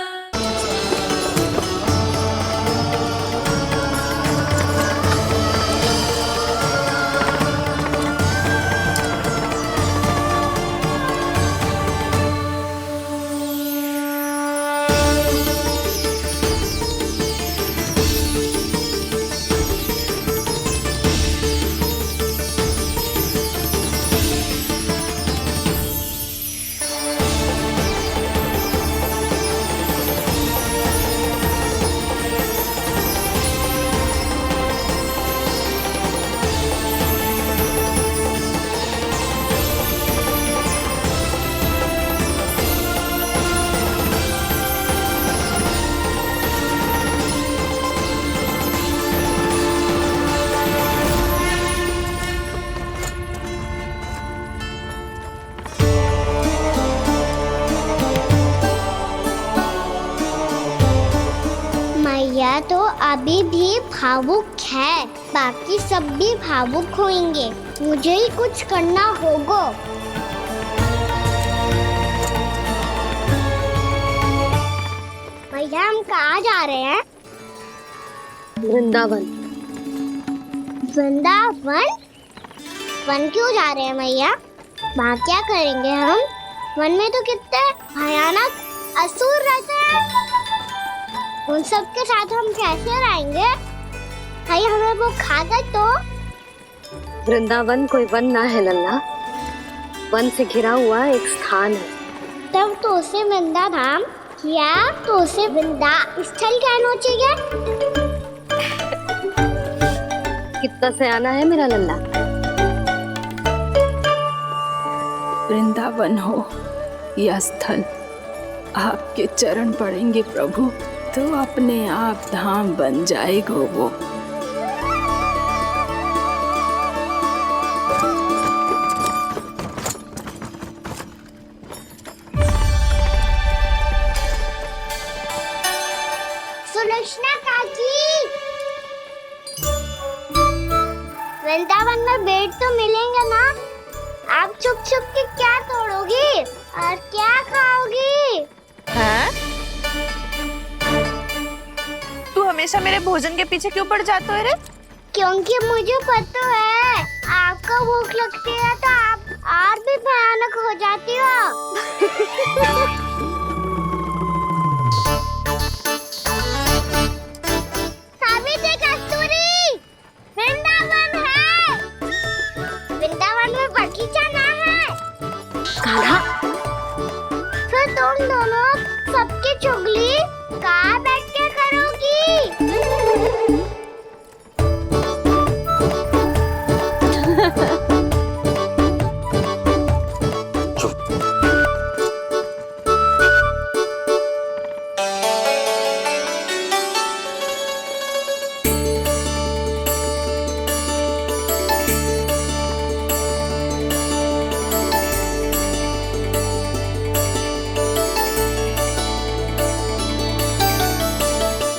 मैया तो अभी भी भावुक है, बाकी सब भी भावुक होंगे। मुझे ही कुछ करना होगा। भैया हम कहाँ जा रहे हैं? वृंदावन। वृंदावन? वन क्यों जा रहे हैं मैया? वहाँ क्या करेंगे हम? वन में तो कितने भयानक असुर रहते हैं। उन सब के साथ हम कैसे रहेंगे? भाई हमें वो खा गए तो? वृंदावन कोई वन ना है लल्ला, वन से घिरा हुआ एक स्थान है। तब तो उसे वृंदा धाम क्या, तो उसे वृंदा स्थल कहना चाहिए। कितना सयाना है मेरा लल्ला। वृंदावन हो या स्थल, आपके चरण पड़ेंगे प्रभु तो अपने आप धाम बन जाएगा वो। सुलक्षणा काकी, वृंदावन में बेट तो मिलेंगे ना? आप छुप छुप के क्या तोड़ोगी और क्या खाओगी? हाँ? तू हमेशा मेरे भोजन के पीछे क्यों पड़ जाता है रे? क्योंकि मुझे पता है आपको भूख लगती है तो आप और भी भयानक हो जाती हो। सावित्री, कस्तूरी, वृंदावन है। वृंदावन में बगीचा ना है। कान्हा, फिर तुम दोनों सबकी चुगली कहाँ बैठ के करोगी?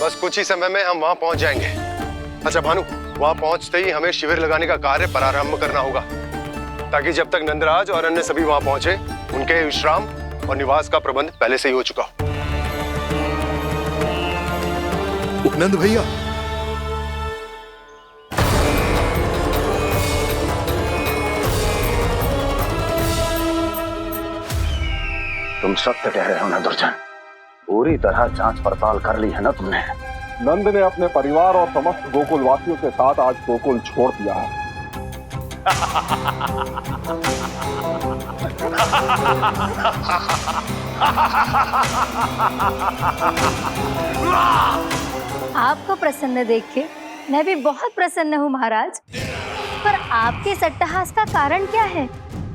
बस कुछ ही समय में हम वहां पहुंच जाएंगे। अच्छा भानु, वहां पहुंचते ही हमें शिविर लगाने का कार्य प्रारंभ करना होगा, ताकि जब तक नंदराज और अन्य सभी वहां पहुंचे उनके विश्राम और निवास का प्रबंध पहले से ही हो चुका हो। नंद भैया, तुम सत्य कह रहे हो ना दुर्जन, पूरी तरह जांच पड़ताल कर ली है ना तुमने? नंद ने अपने परिवार और समस्त गोकुल वासियों के साथ आज गोकुल छोड़ दिया है। आपको प्रसन्न देख के मैं भी बहुत प्रसन्न हूँ महाराज, पर आपके इस अट्टहास का कारण क्या है?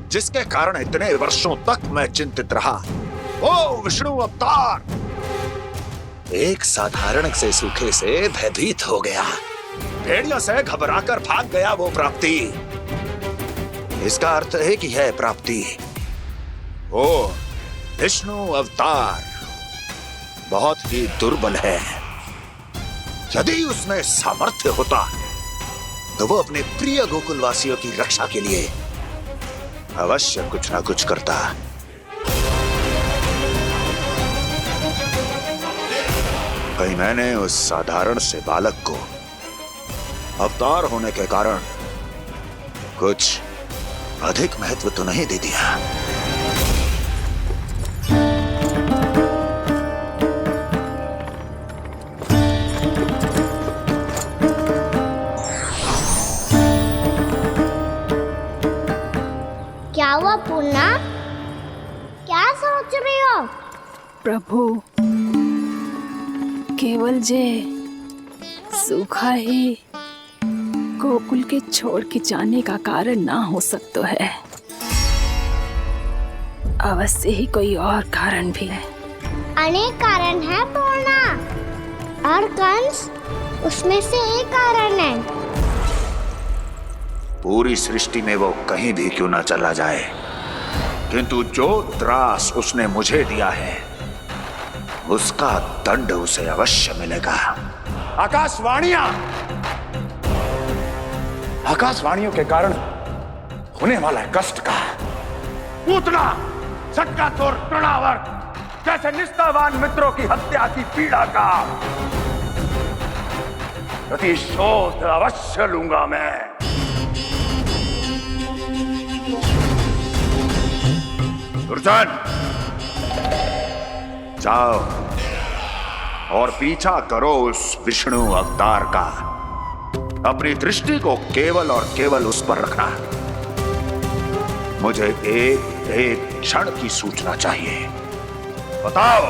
जिसके कारण इतने वर्षों तक मैं चिंतित रहा, ओ विष्णु अवतार, एक साधारण से सूखे से भयभीत हो गया, भेड़ियों से घबराकर भाग गया वो प्राप्ति। इसका अर्थ है कि यह प्राप्ति ओ विष्णु अवतार बहुत ही दुर्बल है। यदि उसमें सामर्थ्य होता तो वो अपने प्रिय गोकुलवासियों की रक्षा के लिए अवश्य कुछ ना कुछ करता। कहीं मैंने उस साधारण से बालक को अवतार होने के कारण कुछ अधिक महत्व तो नहीं दे दिया। क्या हुआ पूर्णा? क्या सोच रही हो? प्रभु, केवल जे सूखा ही गोकुल के छोड़ के जाने का कारण ना हो सकता है। अवश्य ही कोई और कारण भी है। अनेक कारण है पूर्णा, और कंस उसमें से एक कारण है। पूरी सृष्टि में वो कहीं भी क्यों ना चला जाए, किंतु जो त्रास उसने मुझे दिया है उसका दंड उसे अवश्य मिलेगा। आकाशवाणियों के कारण होने वाला कष्ट का, पूतना, सटका चोर, तृणावर जैसे निष्ठावान मित्रों की हत्या की पीड़ा का प्रतिशोध अवश्य लूंगा मैं। दुर्जन, जाओ और पीछा करो उस विष्णु अवतार का। अपनी दृष्टि को केवल और केवल उस पर रखना। मुझे एक एक क्षण की सूचना चाहिए। बताओ,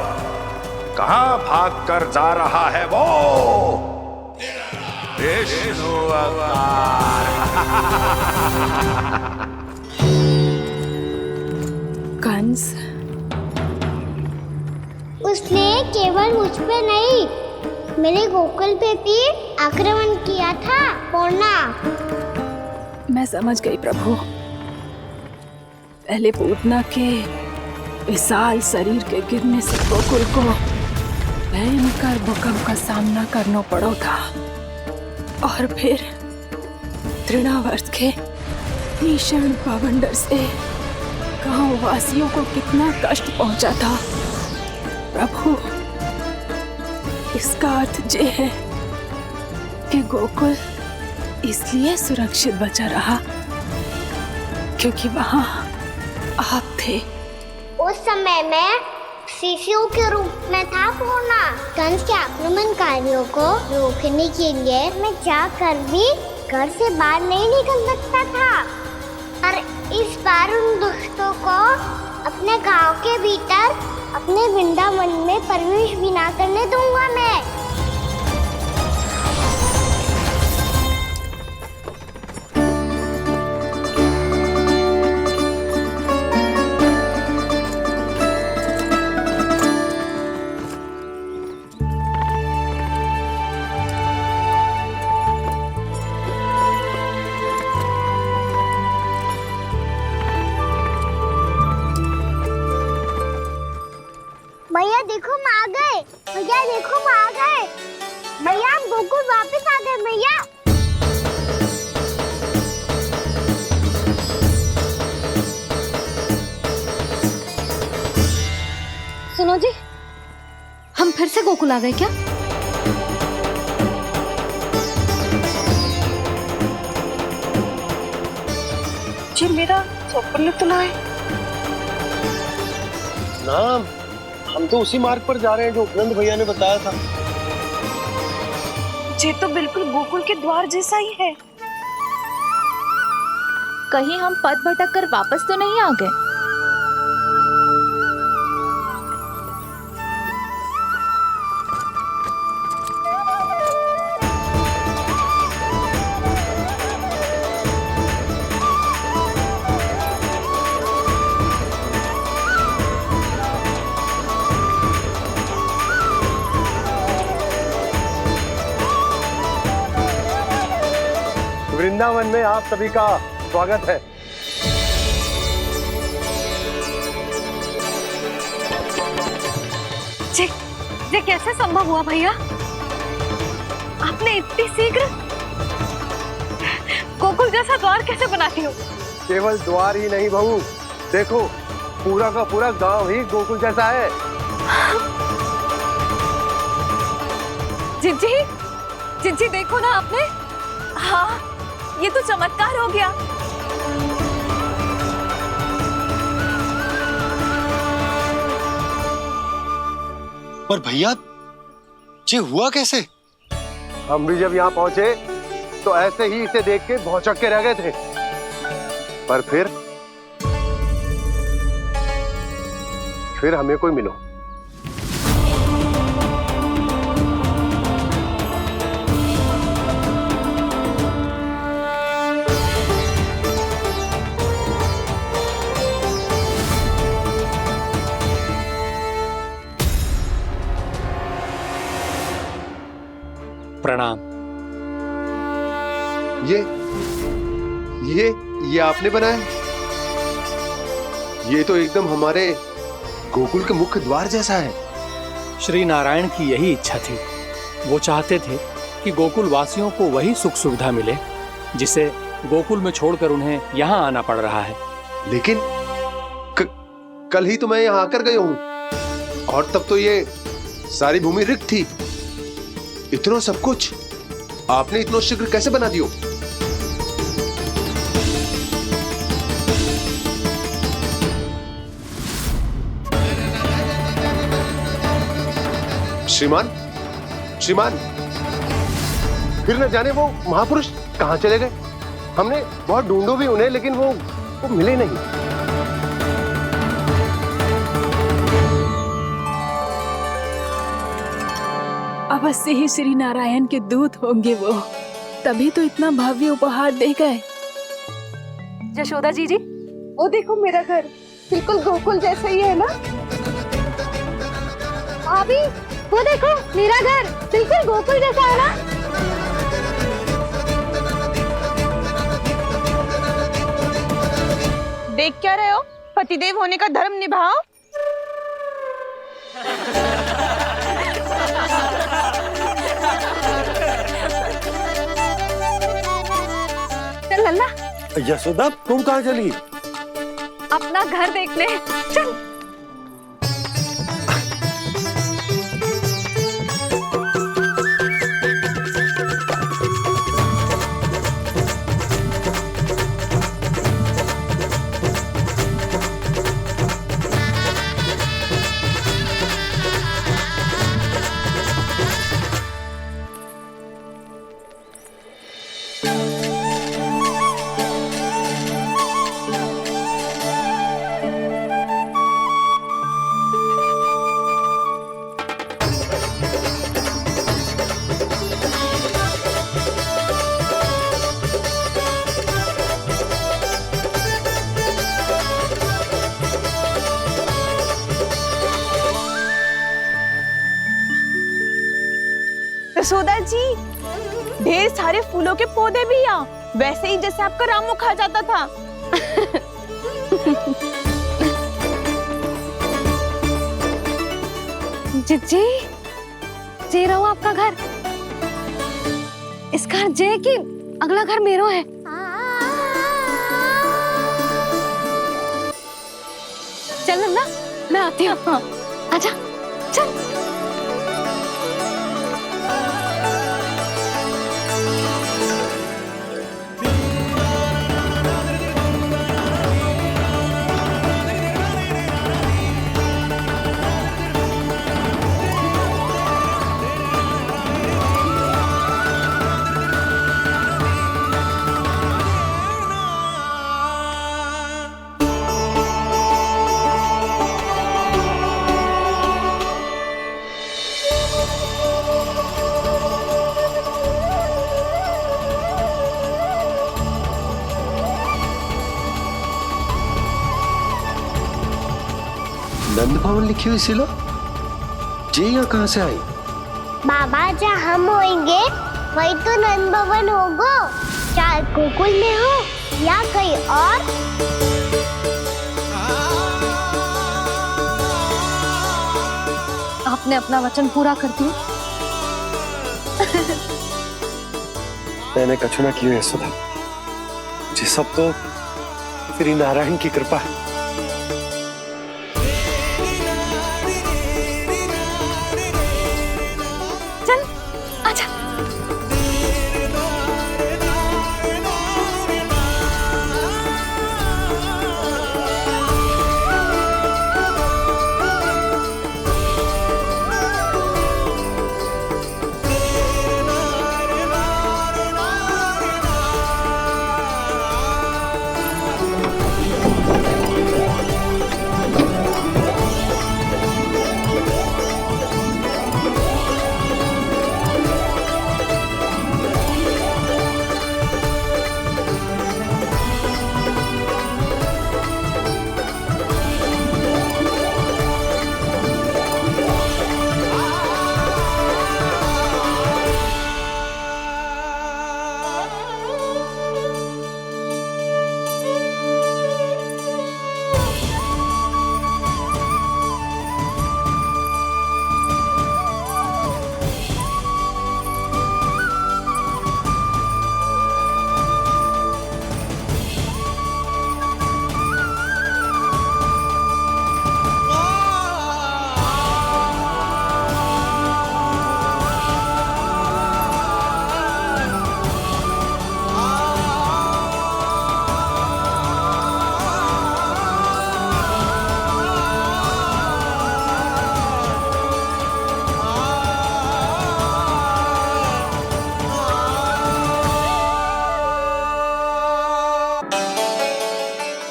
कहां भागकर जा रहा है वो विष्णु अवतार? कंस, उसने केवल मुझ पे नहीं, मेरे गोकुल पे भी आक्रमण किया था पूर्णा। मैं समझ गई प्रभु। पहले पूतना के विशाल शरीर के गिरने से गोकुल को भयंकर भूकंप का सामना करना पड़ा था, और फिर तृणावर्त के भीषण पावंडर से गांव वासियों को कितना कष्ट पहुंचा था। प्रभु, इसका अर्थ ये है कि गोकुल इसलिए सुरक्षित बचा रहा क्योंकि वहां आप थे। उस समय मैं शिशु के रूप में था पूर्णा। कंस के आक्रमणकारियों को रोकने के लिए मैं जाकर भी घर से बाहर नहीं निकल सकता था, और इस बार उन दुष्टों को अपने गांव के भीतर, अपने वृंदावन में प्रवेश भी ना करने दूंगा मैं। भैया देखो हम आ गए, भैया देखो हम आ गए, भैया हम गोकुल वापस आ गए भैया। सुनो जी, हम फिर से गोकुल आ गए क्या? जी मेरा स्वप्न तो ना है। ना, हम तो उसी मार्ग पर जा रहे हैं जो उपनंद भैया ने बताया था। ये तो बिल्कुल गोकुल के द्वार जैसा ही है। कहीं हम पथ भटक कर वापस तो नहीं आ गए? वृंदावन में आप सभी का स्वागत है। ये कैसे संभव हुआ भैया? आपने इतनी शीघ्र गोकुल जैसा द्वार कैसे बना दिया? केवल द्वार ही नहीं बहू, देखो पूरा का पूरा गांव ही गोकुल जैसा है। जिज्जी, जिज्जी देखो ना आपने। हाँ, ये तो चमत्कार हो गया। पर भैया ये हुआ कैसे? हम भी जब यहाँ पहुंचे तो ऐसे ही इसे देख के भौचक के रह गए थे, पर फिर हमें कोई मिलो। प्रणाम। ये आपने बनाया? ये तो एकदम हमारे गोकुल के मुख्य द्वार जैसा है। श्री नारायण की यही इच्छा थी। वो चाहते थे कि गोकुल वासियों को वही सुख सुविधा मिले जिसे गोकुल में छोड़कर उन्हें यहाँ आना पड़ रहा है। लेकिन कल ही तो मैं यहाँ आकर गया हूँ और तब तो ये सारी भूमि रिक्त थी। इतना सब कुछ आपने इतना शीघ्र कैसे बना दियो? श्रीमान, फिर न जाने वो महापुरुष कहां चले गए। हमने बहुत ढूंढो भी उन्हें, लेकिन वो मिले नहीं। अवश्य ही श्री नारायण के दूत होंगे वो, तभी तो इतना भव्य उपहार दे गए। यशोदा जी, वो देखो मेरा घर बिल्कुल गोकुल जैसा ही है ना। भाभी वो देखो मेरा घर बिल्कुल गोकुल जैसा है ना। देख क्या रहे हो? पतिदेव होने का धर्म निभाओ। चल लल्ला, यशोदा तुम कहाँ चली? अपना घर देखने चल। यशोदा जी, ढेर सारे फूलों के पौधे भी यहाँ, वैसे ही जैसे आपका रामू खा जाता था। जिज्जी, जे रहो आपका घर। इस घर जे की अगला घर मेरो है। चल लल्ला, मैं आती हूँ। आजा, चल। नंद भवन लिखी हुई सिला जे यहाँ कहाँ से आई? बाबा जहाँ हम होंगे वही तो नंद भवन होगा। चाहे गोकुल में हो या कहीं और। आपने अपना वचन पूरा कर दिया। मैंने कछु ना किया यशोदा। ये सब तो श्री नारायण की कृपा है। चल आजा।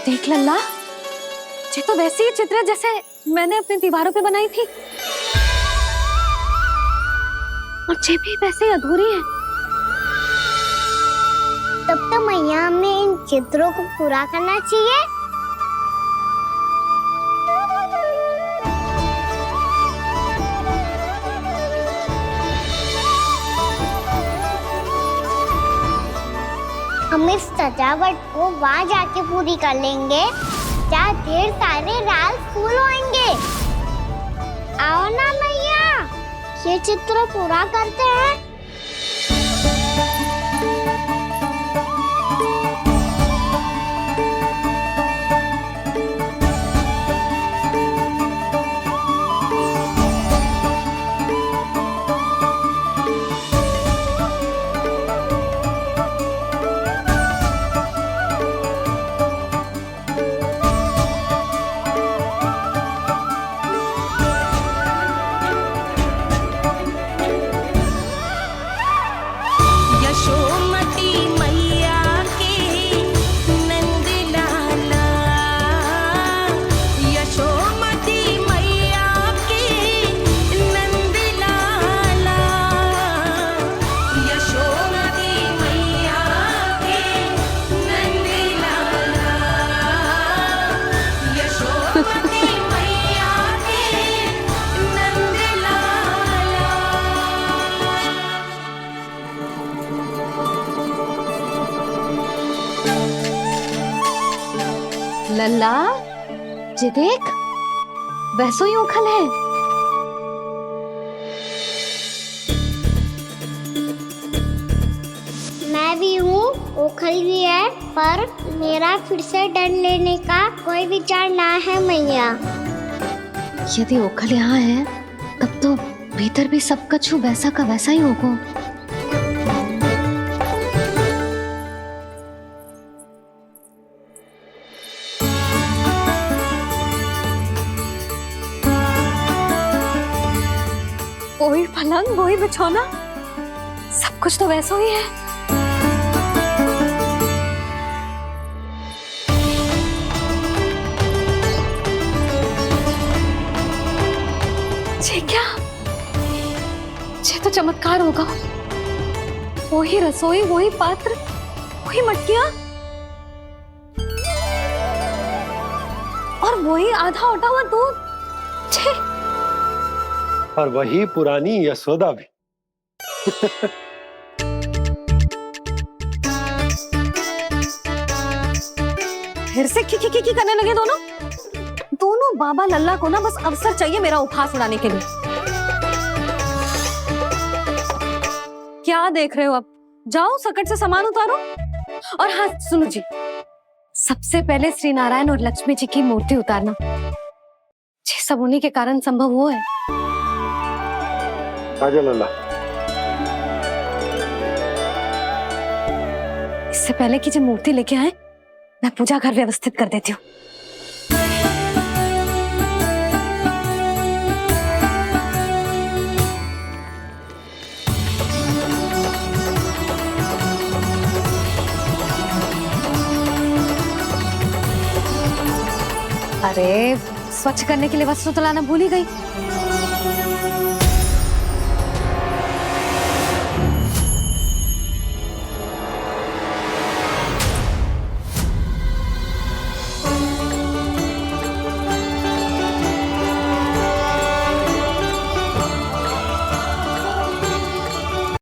देख लल्ला, ये तो वैसी ही चित्र है जैसे मैंने अपनी दीवारों पे बनाई थी, और ये भी वैसे ही अधूरी है। तब तो मैया हमें इन चित्रों को पूरा करना चाहिए। हम इस सजावट को वहाँ जाके पूरी कर लेंगे जहाँ ढेर सारे लाल फूल होंगे। आओ ना मैया, ये चित्र पूरा करते हैं। लल्ला, ये देख, वैसो ही उखल है। मैं भी हूँ, उखल भी है, पर मेरा फिर से डर लेने का कोई विचार ना है मैया। यदि उखल यहाँ है, तब तो भीतर भी सब कछु वैसा का वैसा ही होगा। वही पलंग, वही बिछौना, सब कुछ तो वैसा ही है। ये क्या? ये तो चमत्कार होगा। वही रसोई, वही पात्र, वही मटकियां, और वही आधा उटा हुआ दूध। छे! और वही पुरानी यशोदा भी। फिर से की करने लगे दोनों बाबा लल्ला को ना बस अवसर चाहिए मेरा उपहास उड़ाने के लिए। क्या देख रहे हो? अब जाओ, सकट से सामान उतारो। और हाँ सुनो जी, सबसे पहले श्री नारायण और लक्ष्मी जी की मूर्ति उतारना, ये सब उन्हीं के कारण संभव हुआ है। आजा लल्ला। इससे पहले कि जो मूर्ति लेके आए, मैं पूजा घर व्यवस्थित कर देती हूँ। अरे स्वच्छ करने के लिए वस्त्र तो लाना भूल ही गई।